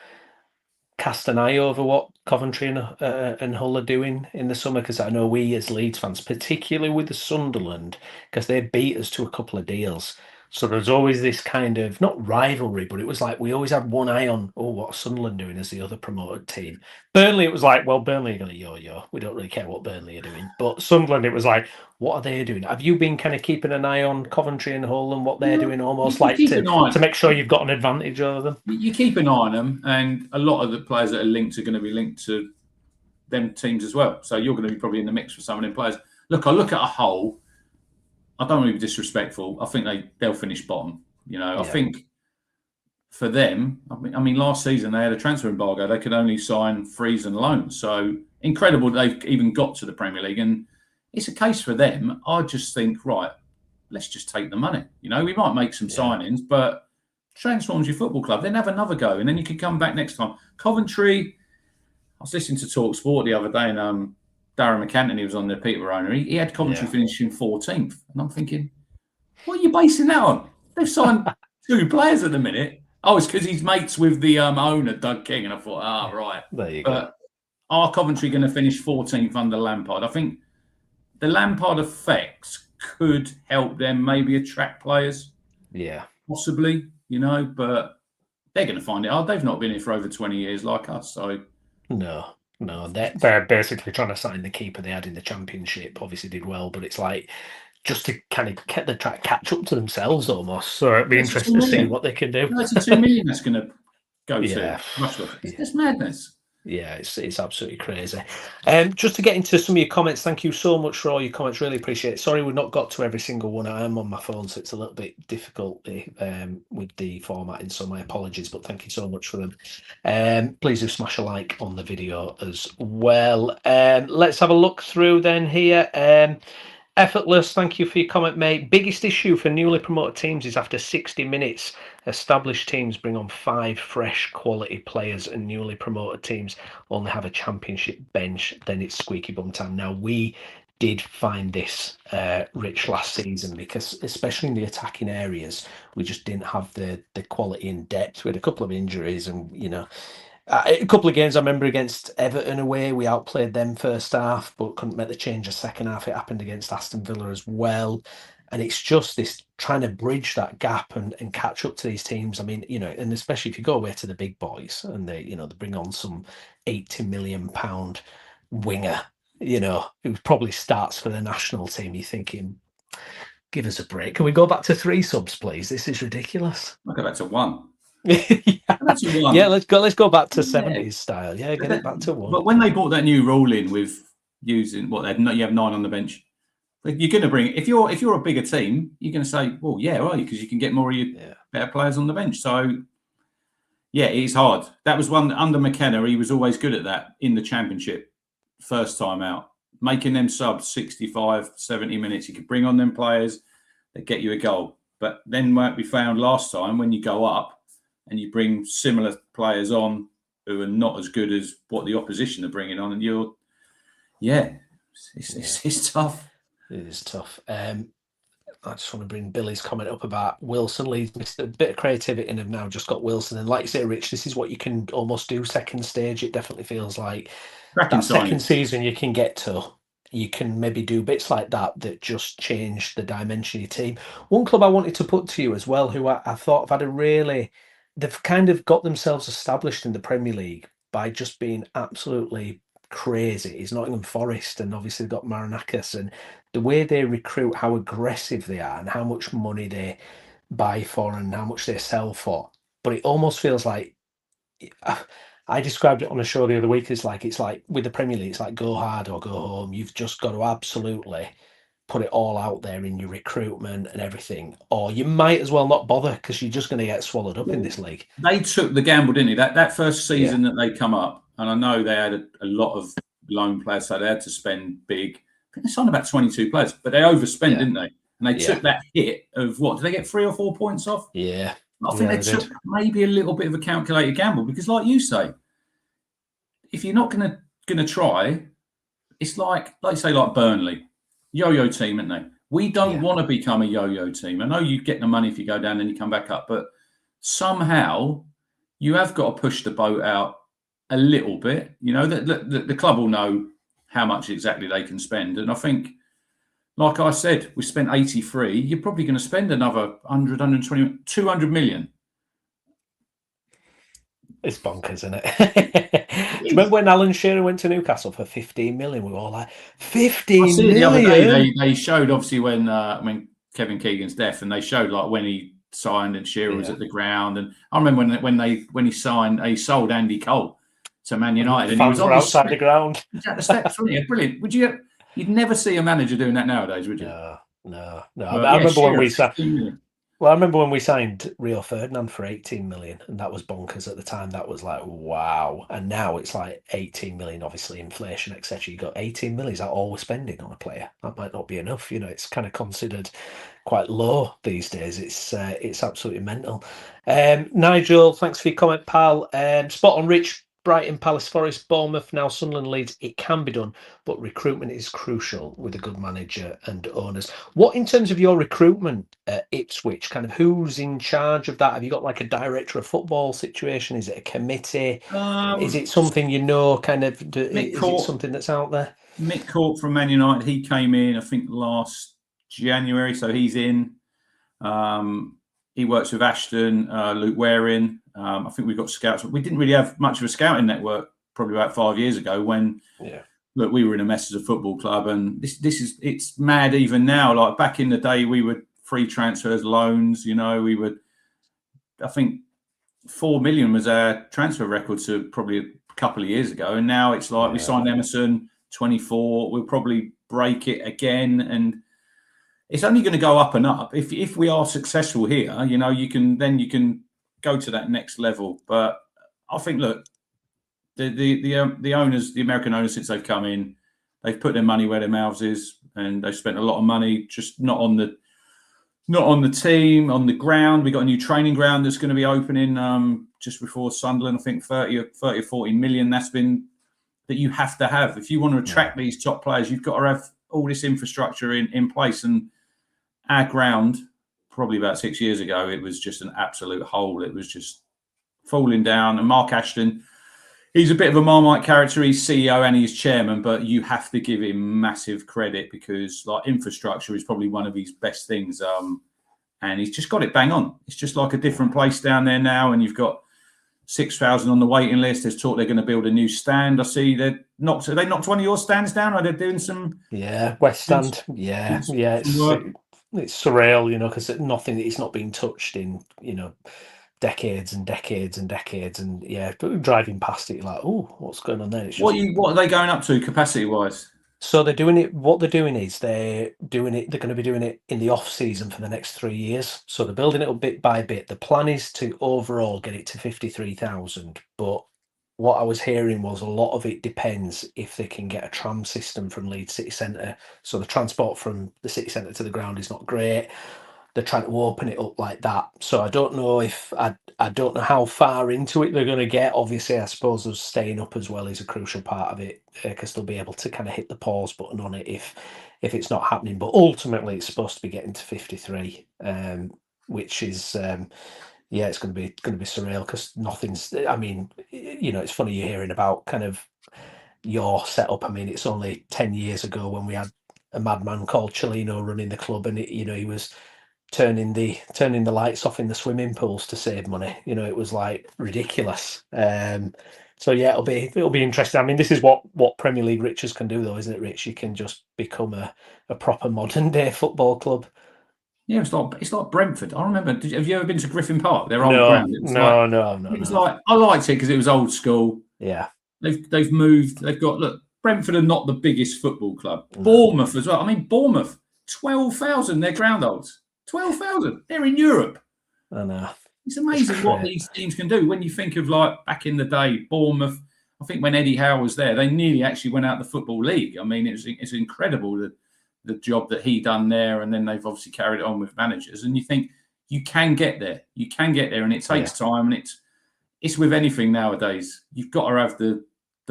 cast an eye over what Coventry and Hull are doing in the summer? Because I know we as Leeds fans, particularly with the Sunderland, because they beat us to a couple of deals. So there's always this kind of, not rivalry, but it was like we always had one eye on, what's Sunderland doing as the other promoted team. Burnley, it was like, well, Burnley are going to yo-yo. We don't really care what Burnley are doing. But Sunderland, it was like, what are they doing? Have you been kind of keeping an eye on Coventry and Hull and what they're doing, almost like to make sure you've got an advantage over them? You keep an eye on them, and a lot of the players that are linked are going to be linked to them teams as well. So you're going to be probably in the mix for some of them players. Look, I look at a Hull. I don't want to be disrespectful. I think they'll finish bottom. I Yeah. think for them, I mean, last season they had a transfer embargo. They could only sign frees and loans. So incredible they've even got to the Premier League. And it's a case for them. I just think, right, let's just take the money. We might make some signings, but transforms your football club. Then have another go, and then you can come back next time. Coventry, I was listening to Talk Sport the other day, and Darren McCanton, he was on the Peterborough owner. He had Coventry finishing 14th. And I'm thinking, what are you basing that on? They've signed 2 players at the minute. Oh, it's because he's mates with the owner, Doug King. And I thought, right. There you go. Are Coventry going to finish 14th under Lampard? I think the Lampard effects could help them maybe attract players. Yeah. Possibly, but they're going to find it hard. They've not been here for over 20 years like us. So No, they're basically trying to sign the keeper they had in the Championship. Obviously did well, but it's like just to kind of catch up to themselves almost. So it'd be interesting to see what they can do. That's a 2 million that's going to go Yeah. to. It's madness. Yeah, it's absolutely crazy. Just to get into some of your comments, thank you so much for all your comments. Really appreciate it. Sorry we've not got to every single one. I am on my phone, so it's a little bit difficult with the formatting, so my apologies, but thank you so much for them. Please do smash a like on the video as well. Let's have a look through then here. Effortless, thank you for your comment, mate. Biggest issue for newly promoted teams is after 60 minutes, established teams bring on 5 fresh quality players and newly promoted teams only have a Championship bench, then it's squeaky bum time. Now, we did find this, Rich, last season, because especially in the attacking areas, we just didn't have the quality and depth. We had a couple of injuries and, a couple of games I remember against Everton away, we outplayed them first half, but couldn't make the change the second half. It happened against Aston Villa as well. And it's just this trying to bridge that gap and catch up to these teams. I mean, and especially if you go away to the big boys and they bring on some £80 million winger, who probably starts for the national team. You're thinking, give us a break. Can we go back to 3 subs, please? This is ridiculous. I'll go back to 1. Yeah, let's go back to 70s style. Yeah, get it back to 1. But when they brought that new rule in with using you have 9 on the bench, you're going to bring if you're a bigger team, you're going to say, well, yeah, right, because you can get more of your better players on the bench. So yeah, it is hard. That was one under McKenna. He was always good at that in the Championship. First time out, making them subs 65, 70 minutes. You could bring on them players that get you a goal. But then what we found last time, when you go up and you bring similar players on who are not as good as what the opposition are bringing on, and it's tough. It is tough. I just want to bring Billy's comment up about Wilson. Leeds missed a bit of creativity and have now just got Wilson. And like you say, Rich, this is what you can almost do second stage. It definitely feels like that second season you can get to. You can maybe do bits like that just change the dimension of your team. One club I wanted to put to you as well, who I thought have had they've kind of got themselves established in the Premier League by just being absolutely crazy, is Nottingham Forest, and obviously they've got Marinakis, and the way they recruit, how aggressive they are and how much money they buy for and how much they sell for. But it almost feels like, I described it on a show the other week, it's like with the Premier League, it's like go hard or go home. You've just got to absolutely put it all out there in your recruitment and everything, or you might as well not bother because you're just going to get swallowed up in this league. They took the gamble, didn't they? That first season that they come up, and I know they had a lot of loan players, so they had to spend big. I think they signed about 22 players, but they overspent, didn't they? And they took that hit of what? Did they get 3 or 4 points off? Yeah. I think they took maybe a little bit of a calculated gamble because, like you say, if you're not going to try, it's like Burnley, yo-yo team, isn't they? We don't want to become a yo-yo team. I know you get the money if you go down and you come back up, but somehow you have got to push the boat out a little bit. The club will know how much exactly they can spend, and I think, like I said, we spent 83. You're probably going to spend another 100, 120, 200 million. It's bonkers, isn't it? Do you remember when Alan Shearer went to Newcastle for 15 million? We were all like, 15 million? The other day, they showed, obviously, when Kevin Keegan's death, and they showed like when he signed and Shearer was at the ground. And I remember when he signed, he sold Andy Cole to Man United. And he was outside the ground. The steps, wasn't he? Brilliant. You'd never see a manager doing that nowadays, would you? No, No, no. But I yeah, remember when Shearer, we signed. 15 million. Well, I remember when we signed Rio Ferdinand for 18 million, and that was bonkers at the time. That was like, wow. And now it's like 18 million, obviously, inflation, etc. You got 18 million. Is that all we're spending on a player? That might not be enough. It's kind of considered quite low these days. It's absolutely mental. Nigel, thanks for your comment, pal. Spot on, Rich. Brighton, Palace, Forest, Bournemouth, now Sunderland, Leeds. It can be done, but recruitment is crucial with a good manager and owners. What, in terms of your recruitment at Ipswich, kind of who's in charge of that? Have you got like a director of football situation? Is it a committee? Is it something kind of, Mick is it Court, something that's out there? Mick Court from Man United, he came in, I think, last January, so he's in. He works with Ashton, Luke Waring. I think we've got scouts. We didn't really have much of a scouting network probably about 5 years ago when, look, we were in a mess as a football club, and it's mad even now. Like back in the day, we were free transfers, loans. I think 4 million was our transfer record to probably a couple of years ago, and now it's like we signed Emerson 24. We'll probably break it again, and it's only going to go up and up. If we are successful here, you can go to that next level. But I think, look, the owners, the American owners, since they've come in, they've put their money where their mouths is, and they've spent a lot of money, just not on the team, on the ground. We got a new training ground that's going to be opening just before Sunderland. I think 30 or 40 million. That you have to have if you want to attract these top players. You've got to have all this infrastructure in place. And our ground, probably about 6 years ago, it was just an absolute hole. It was just falling down. And Mark Ashton, he's a bit of a Marmite character. He's CEO and he's chairman, but you have to give him massive credit because like infrastructure is probably one of his best things. And he's just got it bang on. It's just like a different place down there now. And you've got 6,000 on the waiting list. There's talk they're going to build a new stand. I see they knocked one of your stands down, or they're doing some. Yeah, West Stand. Yeah. It's surreal, because it's not been touched in, decades and decades and decades. And driving past it, you're like, oh, what's going on there? It's just, what are they going up to capacity wise? So they're doing it. What they're doing is they're going to be doing it in the off season for the next 3 years. So they're building it up bit by bit. The plan is to overall get it to 53,000. But what I was hearing was a lot of it depends if they can get a tram system from Leeds City Centre. So the transport from the city centre to the ground is not great. They're trying to open it up like that. So I don't know I don't know how far into it they're going to get. Obviously, I suppose us staying up as well is a crucial part of it because they'll be able to kind of hit the pause button on it if it's not happening. But ultimately, it's supposed to be getting to 53, which is it's going to be surreal because nothing's. I mean, it's funny you're hearing about kind of your setup. I mean, it's only 10 years ago when we had a madman called Cellino running the club, and he was turning the lights off in the swimming pools to save money. It was like ridiculous. So yeah, it'll be interesting. I mean, this is what Premier League riches can do, though, isn't it, Rich? You can just become a proper modern day football club. Yeah, it's like Brentford. I remember. Have you ever been to Griffin Park? Their old No, ground. no. It was like I liked it because it was old school. Yeah, they've moved. They've got Brentford are not the biggest football club. No. Bournemouth as well. I mean, Bournemouth 12,000. Their ground holds 12,000. They're in Europe. I know. It's amazing what these teams can do. When you think of like back in the day, Bournemouth. I think when Eddie Howe was there, they nearly actually went out the Football League. I mean, it's incredible the job that he done there, and then they've obviously carried it on with managers. And you think you can get there, and it takes time, and it's with anything nowadays. You've got to have the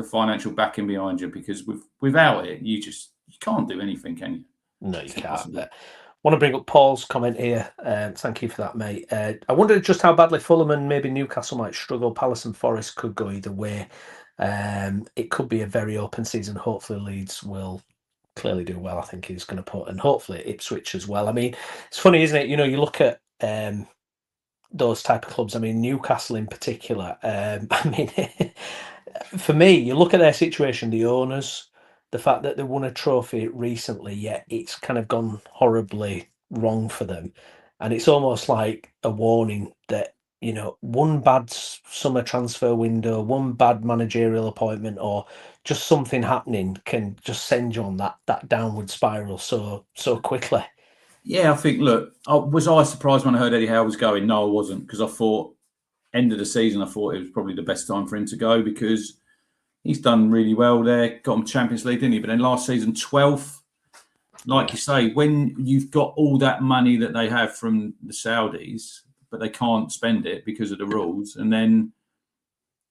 financial backing behind you because without it, you can't do anything, can you? No, you can't. I want to bring up Paul's comment here. Thank you for that, mate. I wonder just how badly Fulham and maybe Newcastle might struggle. Palace and Forest could go either way. It could be a very open season. Hopefully Leeds will clearly do well. I think he's going to put, and hopefully Ipswich as well. I mean, it's funny, isn't it? You look at those type of clubs. I mean, Newcastle in particular. I mean, for me, you look at their situation, the owners, the fact that they won a trophy recently, yet it's kind of gone horribly wrong for them, and it's almost like a warning that one bad summer transfer window, one bad managerial appointment, or just something happening can just send you on that downward spiral so quickly. Yeah, I think. Look, was I surprised when I heard Eddie Howe was going? No, I wasn't, because I thought end of the season, I thought it was probably the best time for him to go, because he's done really well there. Got him Champions League, didn't he? But then last season, 12th. Like you say, when you've got all that money that they have from the Saudis, but they can't spend it because of the rules, and then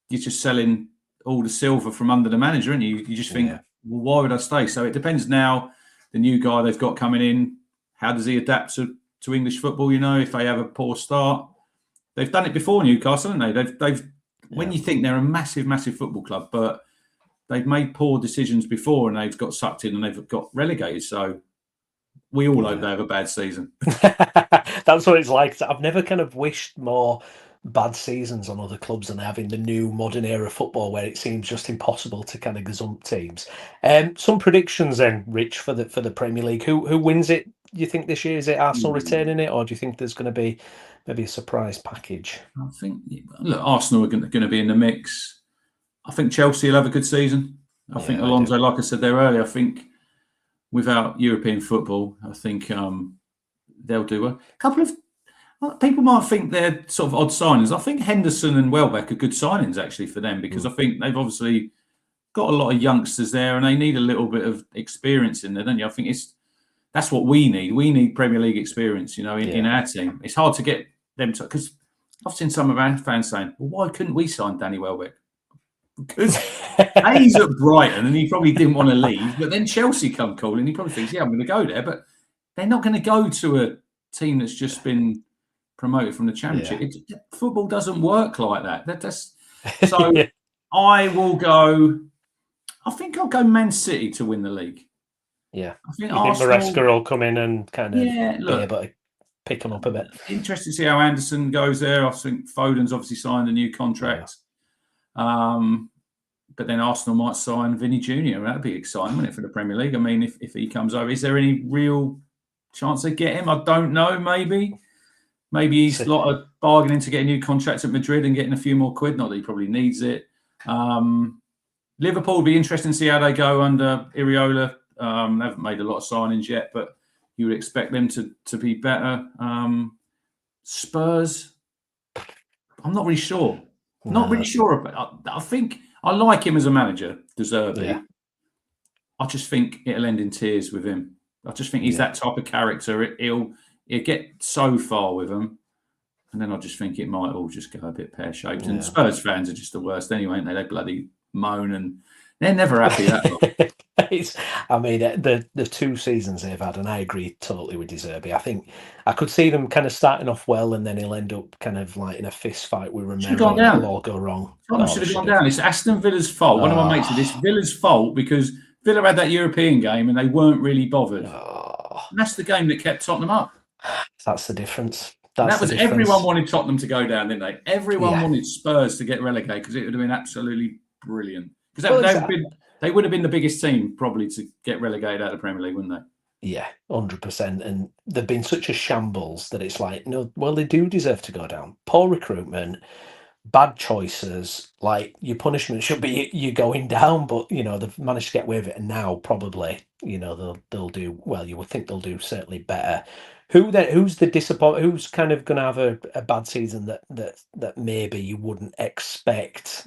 you're just selling all the silver from under the manager, and you just think, well, why would I stay? So it depends now. The new guy they've got coming in, how does he adapt to English football? If they have a poor start, they've done it before, Newcastle, haven't they? They've when you think they're a massive, massive football club, but they've made poor decisions before and they've got sucked in and they've got relegated. So we all hope they have a bad season. That's what it's like. I've never kind of wished more bad seasons on other clubs than having the new modern era football where it seems just impossible to kind of gazump teams. Some predictions then, Rich, for the Premier League. Who wins it, do you think, this year? Is it Arsenal retaining it, or do you think there's going to be maybe a surprise package? I think, look, Arsenal are going to be in the mix. I think Chelsea will have a good season. I think Alonso, like I said there earlier, I think without European football, I think they'll do a couple of people might think they're sort of odd signings. I think Henderson and Welbeck are good signings actually for them, because I think they've obviously got a lot of youngsters there and they need a little bit of experience in there, don't you? I think that's what we need. We need Premier League experience, in our team. It's hard to get them to, because I've seen some of our fans saying, well, why couldn't we sign Danny Welbeck? Because he's at Brighton and he probably didn't want to leave, but then Chelsea come calling. He probably thinks, I'm going to go there, but they're not going to go to a team that's just been promoted from the Championship. Football doesn't work like that. So I will go. I think I'll go Man City to win the league. Yeah, I think Maresca will come in and kind of be able to pick them up a bit. Interesting to see how Anderson goes there. I think Foden's obviously signed a new contract. But then Arsenal might sign Vinny Jr. That'd be exciting, wouldn't it, for the Premier League? I mean, if he comes over, is there any real chance they get him? I don't know. Maybe he's a lot of bargaining to get a new contract at Madrid and getting a few more quid. Not that he probably needs it. Liverpool will be interesting to see how they go under Iraola. They haven't made a lot of signings yet, but you would expect them to be better. Spurs, I'm not really sure. Not really sure about. I think I like him as a manager, De Zerbi. Yeah. I just think it'll end in tears with him. I just think he's that type of character. He'll get so far with him, and then I just think it might all just go a bit pear-shaped. And Spurs fans are just the worst anyway, aren't they? They bloody moan and they're never happy. I mean, the 2 seasons they've had, and I agree totally with De Zerbi. I think I could see them kind of starting off well, and then he'll end up kind of like in a fist fight with Romero. It'll all go wrong. Should have gone down. It's Aston Villa's fault. One of my mates said it's Villa's fault because Villa had that European game and they weren't really bothered. And that's the game that kept Tottenham up. That's the difference. Everyone wanted Tottenham to go down, didn't they? Everyone wanted Spurs to get relegated because it would have been absolutely brilliant. Because they would have been the biggest team probably to get relegated out of the Premier League, wouldn't they? Yeah, 100%. And they've been such a shambles that it's like, no, well, they do deserve to go down. Poor recruitment, bad choices. Like, your punishment should be you going down, but they've managed to get away with it. And now probably, they'll do well. You would think they'll do certainly better. Who's the disappointment? Who's kind of going to have a bad season that maybe you wouldn't expect?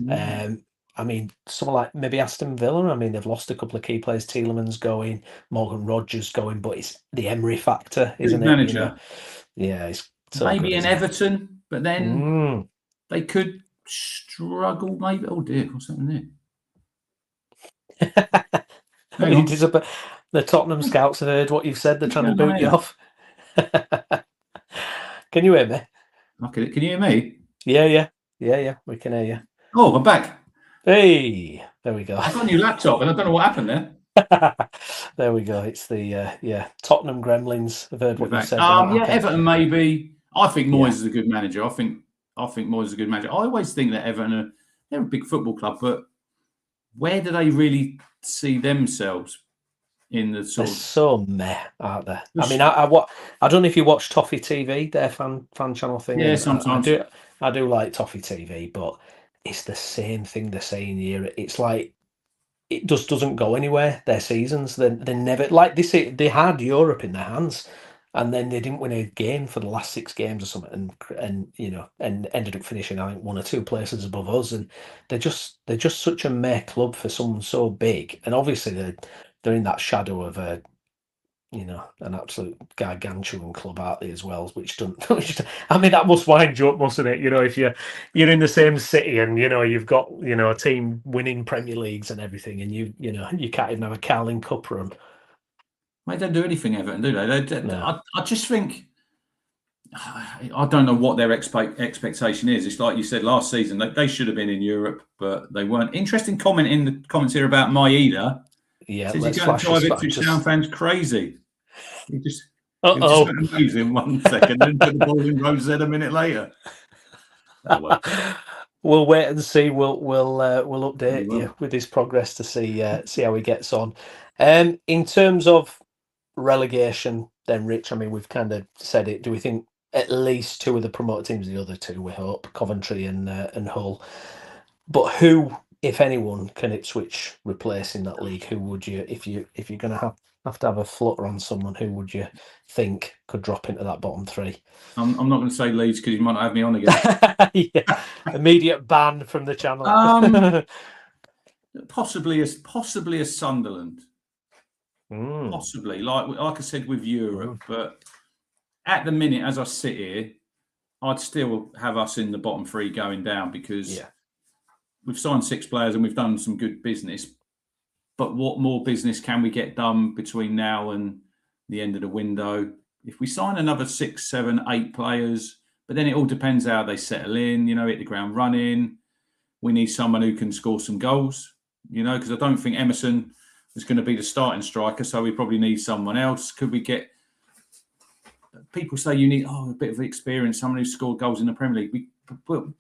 I mean, someone like maybe Aston Villa. I mean, they've lost a couple of key players. Tielemans going, Morgan Rogers going, but it's the Emery factor, isn't it? Manager. Yeah, it's so maybe good, in Everton, but then they could struggle. Maybe. Oh dear, what's happening there? The Tottenham scouts have heard what you've said. They're trying to boot you off. Can you hear me? Okay, can you hear me? Yeah. We can hear you. Oh, I'm back. Hey, there we go. I've got a new laptop and I don't know what happened there. There we go. It's the Tottenham Gremlins. I've heard what you said. Everton maybe. I think Moyes is a good manager. I think Moyes is a good manager. I always think that Everton they're a big football club, but where do they really see themselves in the sort They're so meh, aren't they? I mean, I don't know if you watch Toffee TV, their fan channel thing. Yeah, sometimes. I do like Toffee TV, but it's the same thing they're saying here. It's like it just doesn't go anywhere. Their seasons, they never like this. They had Europe in their hands, and then they didn't win a game for the last 6 games or something, and ended up finishing, I think, 1 or 2 places above us. And they're just such a meh club for someone so big, and obviously they're in that shadow of an absolute gargantuan club, aren't they, as well? I mean, that must wind you up, mustn't it? If you're in the same city and you've got a team winning Premier Leagues and everything, and you can't even have a Carling Cup run. They don't do anything, Everton, do they? No. I just think, I don't know what their expectation is. It's like you said last season, they should have been in Europe, but they weren't. Interesting comment in the comments here about Maeda. Yeah, says let's he's going to flash drive Ipswich Town fans crazy. He just moves in 1 second, then put the ball in Rose Z a minute later. Oh, well. We'll wait and see. We'll update you with his progress to see how he gets on. In terms of relegation, then, Rich, I mean, we've kind of said it. Do we think at least 2 of the promoted teams, the other 2, we hope, Coventry and Hull? But who, if anyone, can Ipswich replace in that league? Who would you, if you're going to have to have a flutter on someone, who would you think could drop into that bottom 3? I'm not going to say Leeds because you might not have me on again. Yeah. Immediate ban from the channel. Possibly a Sunderland. Possibly, like I said with Europe, but at the minute, as I sit here, I'd still have us in the bottom 3 going down because we've signed 6 players and we've done some good business. But what more business can we get done between now and the end of the window? If we sign another 6, 7, 8 players, but then it all depends how they settle in, hit the ground running. We need someone who can score some goals, because I don't think Emerson is going to be the starting striker, so we probably need someone else. Could we get... People say you need a bit of experience, someone who scored goals in the Premier League.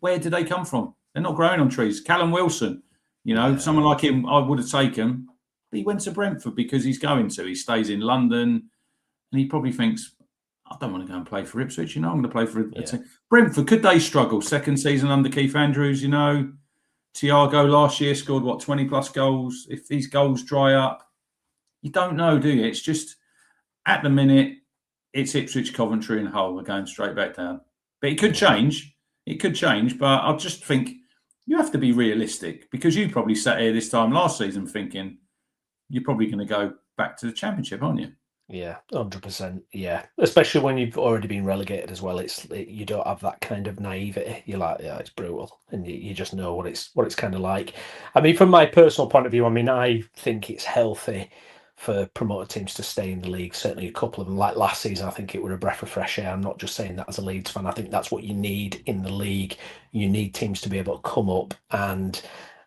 Where did they come from? They're not growing on trees. Callum Wilson, someone like him, I would have taken. But he went to Brentford because he's going to. He stays in London, and he probably thinks, I don't want to go and play for Ipswich. I'm going to play for a team. Brentford, could they struggle? Second season under Keith Andrews, Thiago last year scored, 20-plus goals. If these goals dry up, you don't know, do you? It's just, at the minute, it's Ipswich, Coventry and Hull are going straight back down. But it could change. It could change. But I just think you have to be realistic because you probably sat here this time last season thinking you're probably going to go back to the Championship, aren't you? Yeah, 100%. Yeah, especially when you've already been relegated as well. You don't have that kind of naivety. You're like, yeah, it's brutal, and you just know what it's kind of like. I mean, from my personal point of view, I mean, I think it's healthy for promoted teams to stay in the league. Certainly, a couple of them, like last season, I think it was a breath of fresh air. I'm not just saying that as a Leeds fan. I think that's what you need in the league. You need teams to be able to come up and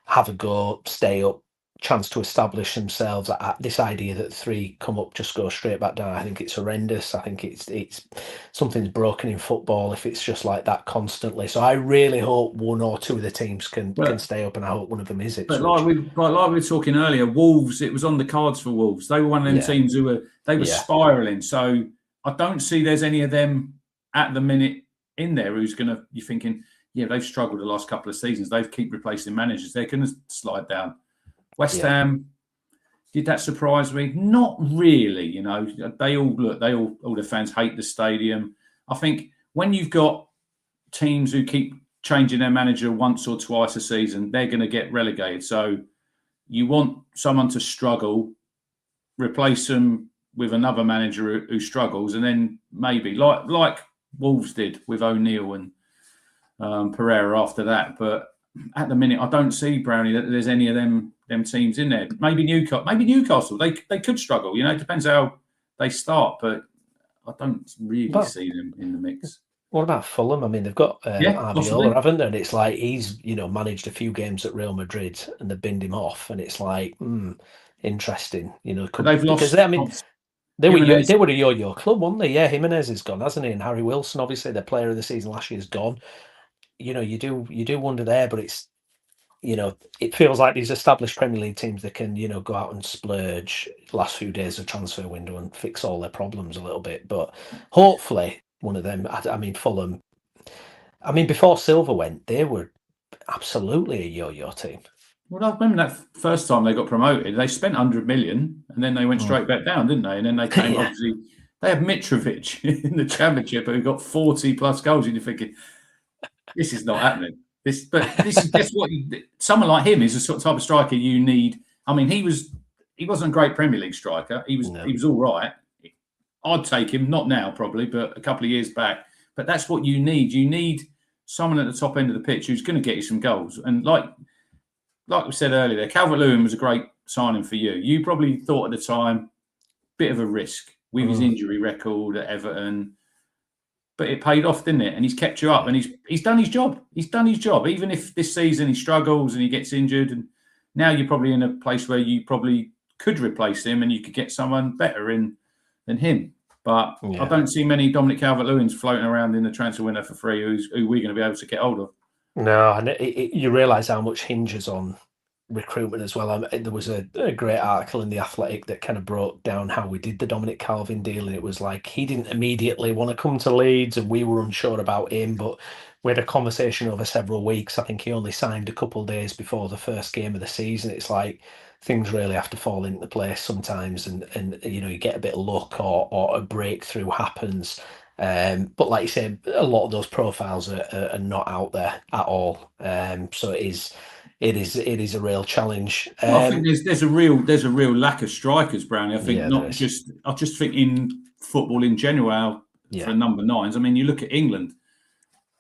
have a go, stay up, chance to establish themselves. This idea that 3 come up just go straight back down, I think it's horrendous. I think it's something's broken in football if it's just like that constantly. So I really hope 1 or 2 of the teams can stay up, and I hope one of them is Ipswich. But like we were talking earlier, Wolves, it was on the cards for Wolves. They were one of them teams who were spiralling. So I don't see there's any of them at the minute in there who's going to, you're thinking, they've struggled the last couple of seasons. They've keep replacing managers. They're going to slide down. West Ham, did that surprise me? Not really. They all all the fans hate the stadium. I think when you've got teams who keep changing their manager once or twice a season, they're going to get relegated. So you want someone to struggle, replace them with another manager who struggles, and then maybe like Wolves did with O'Neill and Pereira after that. But at the minute, I don't see, Brownie, that there's any of them teams in there. Maybe Newcastle. They could struggle. It depends how they start, but I don't really see them in the mix. What about Fulham? I mean, they've got Arviola, haven't they? And it's like he's managed a few games at Real Madrid, and they binned him off, and it's like interesting. They've lost. They were a yo-yo club, weren't they? Yeah, Jimenez is gone, hasn't he? And Harry Wilson, obviously, their player of the season last year, is gone. You do wonder there, but it's it feels like these established Premier League teams that can go out and splurge last few days of transfer window and fix all their problems a little bit. But hopefully one of them. I mean, Fulham. I mean, before Silva went, they were absolutely a yo-yo team. Well, I remember that first time they got promoted, they spent 100 million and then they went straight back down, didn't they? And then they came, obviously, They have Mitrovic in the Championship who got 40 plus goals, and you're thinking, this is not happening. But this is just what someone like him is the sort of type of striker you need. I mean, he wasn't a great Premier League striker. He was all right. I'd take him, not now probably, but a couple of years back. But that's what you need. You need someone at the top end of the pitch who's going to get you some goals. And like we said earlier, Calvert-Lewin was a great signing for you. You probably thought at the time, bit of a risk with his injury record at Everton. But it paid off, didn't it? And he's kept you up, and he's done his job. He's done his job, even if this season he struggles and he gets injured. And now you're probably in a place where you probably could replace him, and you could get someone better in than him. But I don't see many Dominic Calvert-Lewins floating around in the transfer window for free. Who we're going to be able to get hold of? No, and you realise how much hinges on recruitment as well. There was a great article in The Athletic that kind of broke down how we did the Dominic Calvin deal, and it was like he didn't immediately want to come to Leeds, and we were unsure about him, but we had a conversation over several weeks. I think he only signed a couple of days before the first game of the season. It's like things really have to fall into place sometimes, and you get a bit of luck or a breakthrough happens. But like you said, a lot of those profiles are not out there at all. So it is a real challenge. Well, I think there's a real lack of strikers, Brownie. I think I just think in football in general for number nines. I mean, you look at England.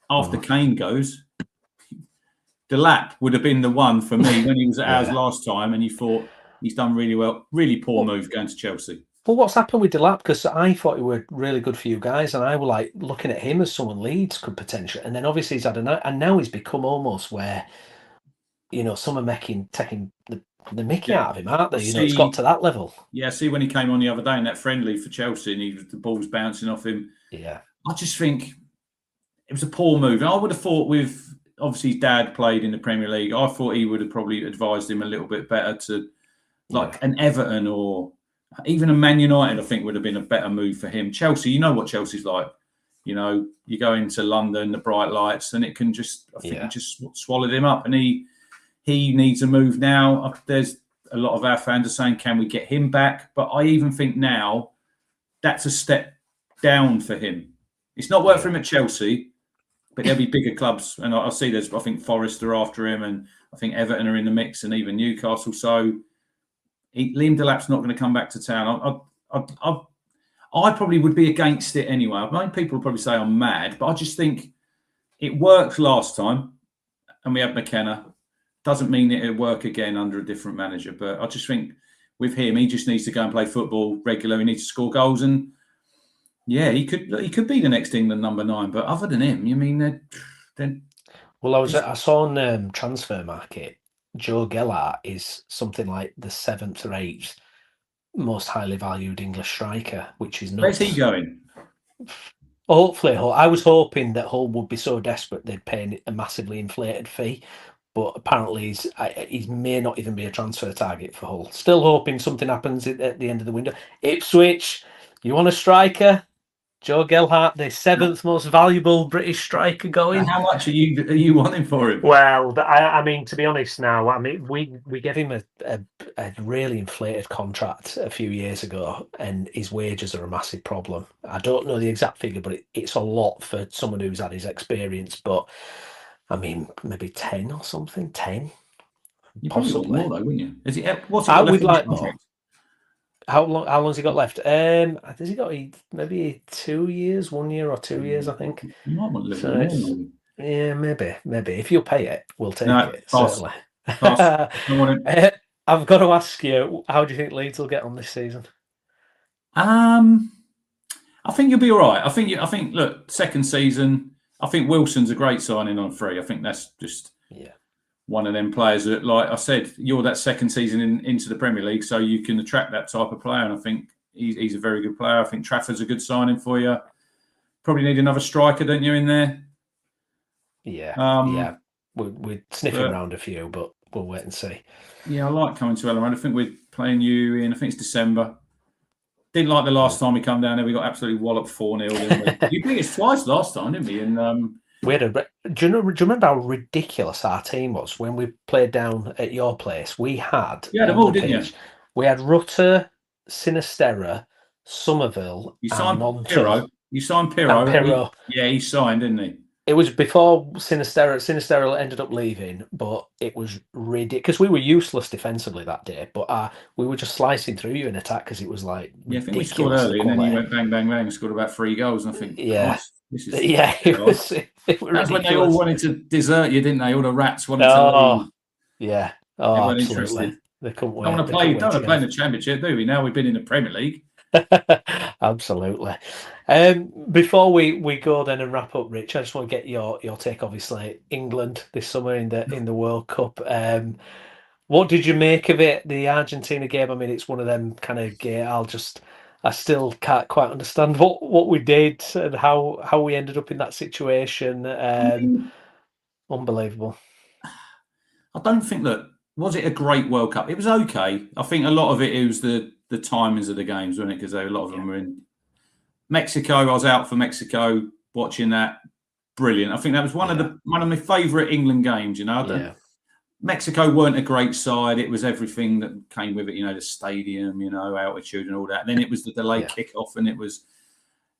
After Kane goes, Delap would have been the one for me when he was at ours last time, and you thought he's done really well. Really poor move going to Chelsea. Well, what's happened with Delap? Because I thought he were really good for you guys, and I were like looking at him as someone Leeds could potentially. And then obviously he's had and now he's become almost where, some are taking the mickey out of him, aren't they? It's got to that level. Yeah, see when he came on the other day in that friendly for Chelsea, and the ball's bouncing off him. Yeah, I just think it was a poor move. And I would have thought obviously his dad played in the Premier League. I thought he would have probably advised him a little bit better to an Everton or even a Man United. I think would have been a better move for him. Chelsea, you know what Chelsea's like. You go into London, the bright lights, and it can just it just swallowed him up. And he needs a move now. There's a lot of our fans are saying, can we get him back? But I even think now that's a step down for him. It's not worked for him at Chelsea, but there'll be bigger clubs. And I see I think Forest are after him, and I think Everton are in the mix, and even Newcastle. So Liam Delap's not going to come back to town. I probably would be against it anyway. I mean, people will probably say I'm mad, but I just think it worked last time, and we had McKenna. Doesn't mean that it'll work again under a different manager. But I just think with him, he just needs to go and play football regularly. He needs to score goals, and he could be the next England number 9. But other than him, you mean then? Well, I saw on Transfer Market, Joe Gellart is something like the 7th or 8th most highly valued English striker, which is nuts. Where's he going? Hopefully, I was hoping that Hull would be so desperate they'd pay a massively inflated fee, but apparently he may not even be a transfer target for Hull. Still hoping something happens at the end of the window. Ipswich, you want a striker? Joe Gellart, the 7th most valuable British striker going. And how much are you wanting for him? Well, I mean, to be honest now, I mean, we gave him a really inflated contract a few years ago, and his wages are a massive problem. I don't know the exact figure, but it's a lot for someone who's had his experience. But I mean, maybe 10 or something. 10. You probably want more though, wouldn't you? Is he? What's he I got would left like more. How long's he got left? Has he got maybe 2 years, 1 year or 2 years? I think. You might want a little bit more. Yeah, maybe. If you'll pay it, we'll take it. Pass. Certainly. Pass. I've got to ask you, how do you think Leeds will get on this season? I think you'll be all right. I think. Look, second season. I think Wilson's a great signing on free. I think that's just one of them players that, like I said, you're that second season into the Premier League, so you can attract that type of player. And I think he's a very good player. I think Trafford's a good signing for you. Probably need another striker, don't you, in there? Yeah. We're sniffing around a few, but we'll wait and see. Yeah, I like coming to Ellen Road. I think we're playing you in, I think it's December. Didn't like the last time we come down there. We got absolutely walloped 4-0, didn't we? You beat us twice last time, didn't we? And we had do you remember how ridiculous our team was when we played down at your place? We had them all, didn't you? We had Rutter, Sinistera, Somerville, You and signed on Pirro. to You signed and Pirro. Pirro. Yeah, he signed, didn't he? It was before Sinisterra. Sinisterra ended up leaving, but it was ridiculous because we were useless defensively that day. But we were just slicing through you in attack because it was like Yeah, I think we scored ridiculous the early, and then you quality. went bang, bang, bang, and scored about 3 goals. And I think, Yeah, Christ, this is yeah, a bit odd. it was That's when they all ridiculous. wanted to desert you, didn't they? All the rats wanted to Oh, leave. yeah. They Oh, weren't absolutely. interested. They couldn't Don't wait. want to They play. couldn't Don't wait want to to get play in off. the Championship, do we? Now we've been in the Premier League. Absolutely. Before we go then and wrap up, Rich, I just want to get your take. Obviously, England this summer in the World Cup. What did you make of it? The Argentina game. I mean, it's one of them kind of games. I still can't quite understand what we did and how we ended up in that situation. I mean, Unbelievable. I don't think that was it a great World Cup. It was okay. I think a lot of it was the timings of the games, wasn't it? Because a lot of them were in Mexico. I was out for Mexico watching that. Brilliant. I think that was one of my favourite England games. You know, Yeah. Mexico weren't a great side. It was everything that came with it. You know, the stadium, you know, altitude and all that. And then it was the delayed kickoff, and it was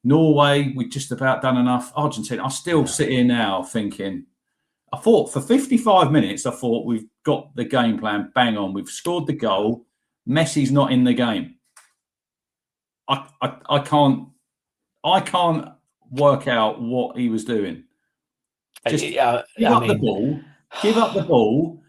Norway. We'd just about done enough. Argentina. I still sit here now thinking. I thought for 55 minutes, I thought we've got the game plan bang on. We've scored the goal. Messi's not in the game. I can't work out what he was doing. Just give up the ball. Give up the ball.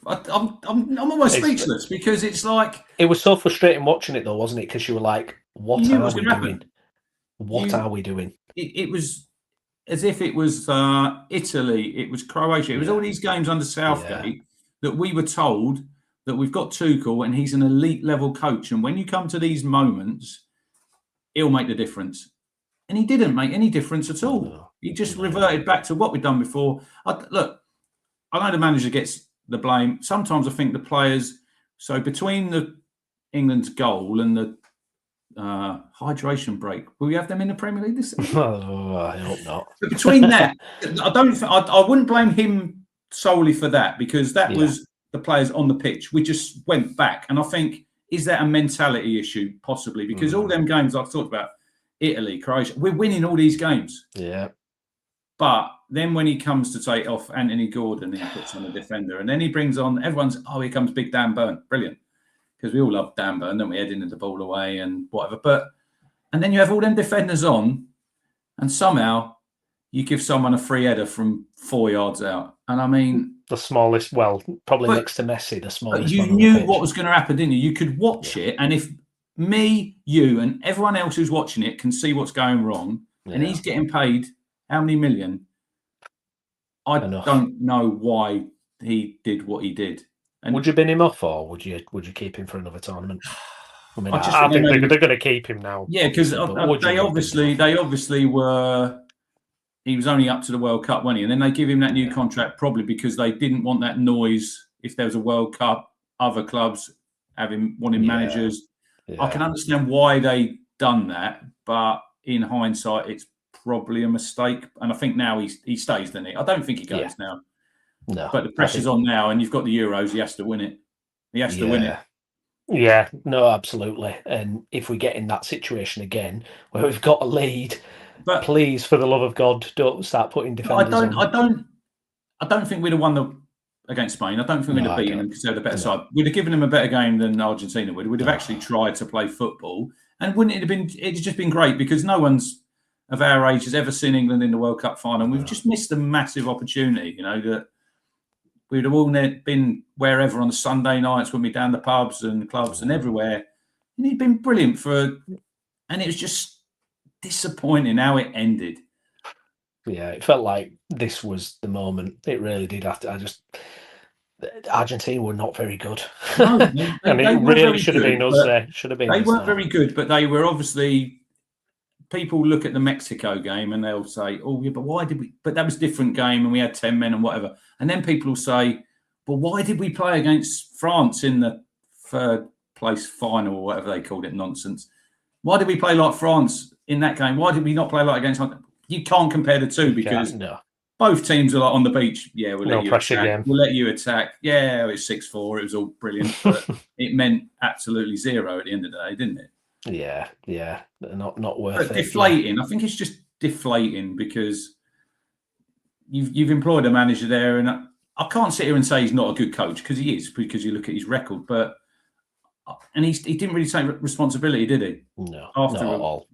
I'm almost speechless because it's like it was so frustrating watching it though, wasn't it? Because you were like, "What are we doing? What are we doing?" It was as if it was Italy, it was Croatia, it was all these games under Southgate that we were told that we've got Tuchel and he's an elite level coach, and when you come to these moments, he'll make the difference. And he didn't make any difference at all. No. He just reverted back to what we'd done before. Look, I know the manager gets the blame. Sometimes I think the players. So between the England's goal and the hydration break, will we have them in the Premier League this season? I hope not. But between that, I wouldn't blame him solely for that because that was the players on the pitch. We just went back, and I think is that a mentality issue possibly because all them games I've talked about. Italy, Croatia, we're winning all these games. Yeah. But then when he comes to take off Anthony Gordon, he puts on a defender. And then he brings on everyone's, here comes big Dan Burn. Brilliant. Because we all love Dan Burn, don't we? Heading the ball away and whatever. And then you have all them defenders on, and somehow you give someone a free header from 4 yards out. And I mean, the smallest, probably next to Messi, the smallest. But you knew what was going to happen, didn't you? You could watch it, and if me, you, and everyone else who's watching it can see what's going wrong, and he's getting paid how many million? I don't know why he did what he did. And would you bin him off, or would you keep him for another tournament? I mean, I think they're going to keep him now. Yeah, because they obviously were. He was only up to the World Cup, wasn't he? And then they give him that new contract probably because they didn't want that noise. If there was a World Cup, other clubs wanting managers. Yeah. I can understand why they done that, but in hindsight, it's probably a mistake. And I think now he stays, doesn't he? I don't think he goes now. No, but the pressure's on now, and you've got the Euros. He has to win it. He has to win it. Yeah, no, absolutely. And if we get in that situation again where we've got a lead, but please, for the love of God, don't start putting defenders on. I don't think we'd have won against Spain. I don't think we'd have beaten them because they're the better side. We'd have given them a better game than Argentina would. We'd have actually tried to play football. And wouldn't it have been, it's just been great because no one's of our age has ever seen England in the World Cup final. And we've just missed a massive opportunity, that we'd have all been wherever on the Sunday nights when we're down the pubs and clubs and everywhere. And he'd been brilliant and it was just disappointing how it ended. Yeah, it felt like this was the moment. It really did. Argentina were not very good. No, and it really should have been us there. Should have been. They weren't very good, but they were obviously. People look at the Mexico game and they'll say, "Oh, yeah, but why did we?" But that was a different game, and we had 10 men and whatever. And then people will say, "But why did we play against France in the third place final or whatever they called it? Nonsense. Why did we play like France in that game? Why did we not play like against?" You can't compare the two because both teams are like on the beach. Yeah, we'll No let you pressure attack. game. We'll let you attack. Yeah, it's 6-4. It was all brilliant, but it meant absolutely zero at the end of the day, didn't it? Yeah. Not worth But it. deflating. I think it's just deflating because you've employed a manager there, and I can't sit here and say he's not a good coach because he is, because you look at his record. But he didn't really take responsibility, did he? No, After not at all.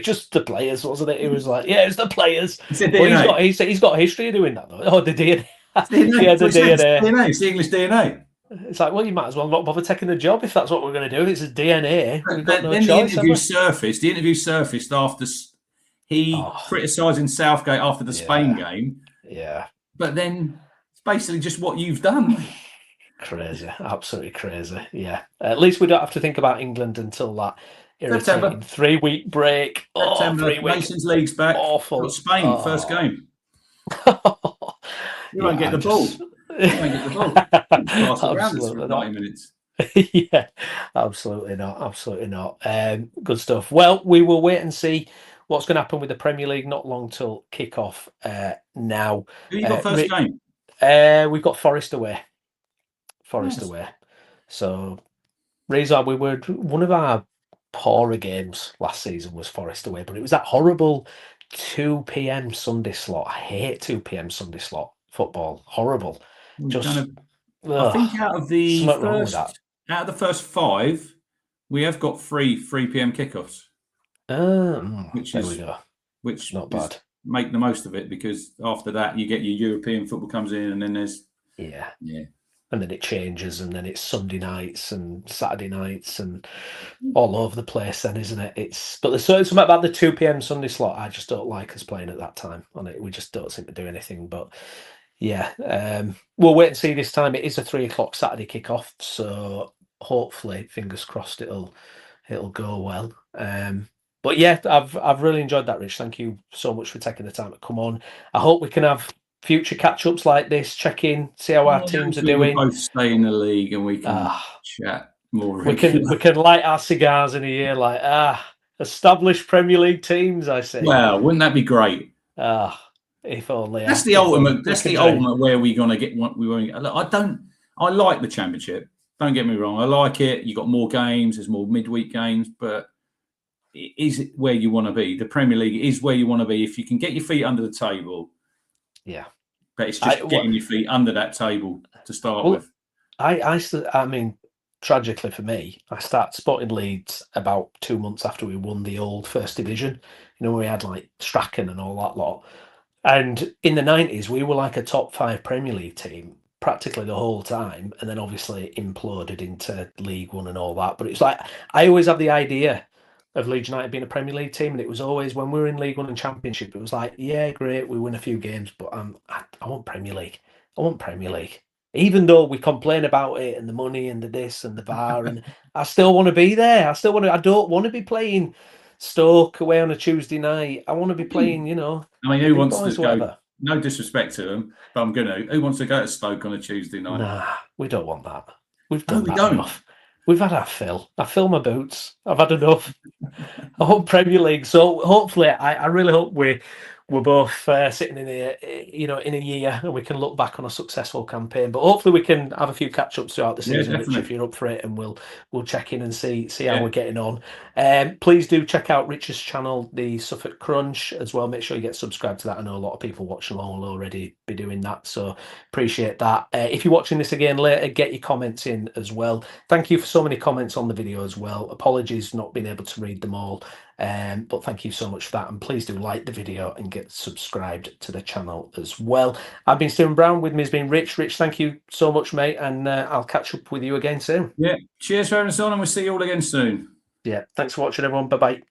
Just the players, wasn't it? It was like, yeah, it's the players. He said Well, DNA. he's got a history of doing that though. Oh, the DNA. It's DNA. Yeah, the It's DNA. DNA. It's the English DNA. It's like, well, you might as well not bother taking the job if that's what we're going to do. It's a DNA. We've got no Then choice. the interview surfaced after he criticising Southgate after the Spain game. Yeah. But then it's basically just what you've done. Crazy. Absolutely crazy. Yeah. At least we don't have to think about England until that irritating 3-week break. September, 3 weeks. Nations League's back. Awful. Got Spain, first game. You won't get the ball. You won't get the ball. Pass around us for 90 minutes. Yeah, absolutely not. Good stuff. Well, we will wait and see what's going to happen with the Premier League. Not long till kick-off now. Who you got first game? We've got Forest away. Away. So, reason we were one of our poorer games last season was Forest away, but it was that horrible 2 p.m. Sunday slot. I hate 2 p.m. Sunday slot football. Horrible. I think out of the first 5, we have got 3 p.m. kickoffs. Which not bad. Make the most of it, because after that you get your European football comes in, and then there's and then it changes, and then it's Sunday nights and Saturday nights and all over the place then, isn't it? But there's something about the 2 p.m. Sunday slot I just don't like us playing at that time on it. We just don't seem to do anything. But we'll wait and see this time. It is a 3 o'clock Saturday kickoff, so hopefully, fingers crossed, it'll go well. But yeah, I've really enjoyed that, Rich. Thank you so much for taking the time to come on. I hope we can have future catch-ups like this, check in, see how our teams are doing. We both stay in the league and we can chat more. We can light our cigars in a year like established Premier League teams, I say. Well, wouldn't that be great? If only. That's the ultimate. That's the ultimate. Where we're going to get one. I like the Championship. Don't get me wrong. I like it. You got more games. There's more midweek games, but is it where you want to be? The Premier League is where you want to be if you can get your feet under the table. Yeah, but it's just getting your feet under that table to start with. I mean, tragically for me, I started spotting Leeds about 2 months after we won the old First Division. You know, we had like Strachan and all that lot. And in the 90s, we were like a top 5 Premier League team practically the whole time, and then obviously imploded into League One and all that. But it's like I always have the idea of Leeds United being a Premier League team, and it was always when we were in League One and Championship, it was like, yeah, great, we win a few games, but I want Premier League. I want Premier League. Even though we complain about it and the money and the this and the VAR, and I still want to be there. I don't want to be playing Stoke away on a Tuesday night. I want to be playing, I mean, who wants to go? No disrespect to them, but I'm gonna. Who wants to go to Stoke on a Tuesday night? Nah, we don't want that. We've done that enough. We've had our fill. I fill my boots. I've had enough. I want Premier League. So hopefully, I really hope we're both sitting in here, in a year, and we can look back on a successful campaign. But hopefully, we can have a few catch-ups throughout the season, Rich, if you're up for it, and we'll check in and see how we're getting on. Please do check out Rich's channel, the Suffolk Crunch, as well. Make sure you get subscribed to that. I know a lot of people watching along will already be doing that, so appreciate that. If you're watching this again later, get your comments in as well. Thank you for so many comments on the video as well. Apologies not being able to read them all. But thank you so much for that, and please do like the video and get subscribed to the channel as well. I've been Stephen Brown, with me has been Rich. Rich, thank you so much, mate, and I'll catch up with you again soon. Yeah, cheers for having us on, and we'll see you all again soon. Yeah, thanks for watching, everyone. Bye-bye.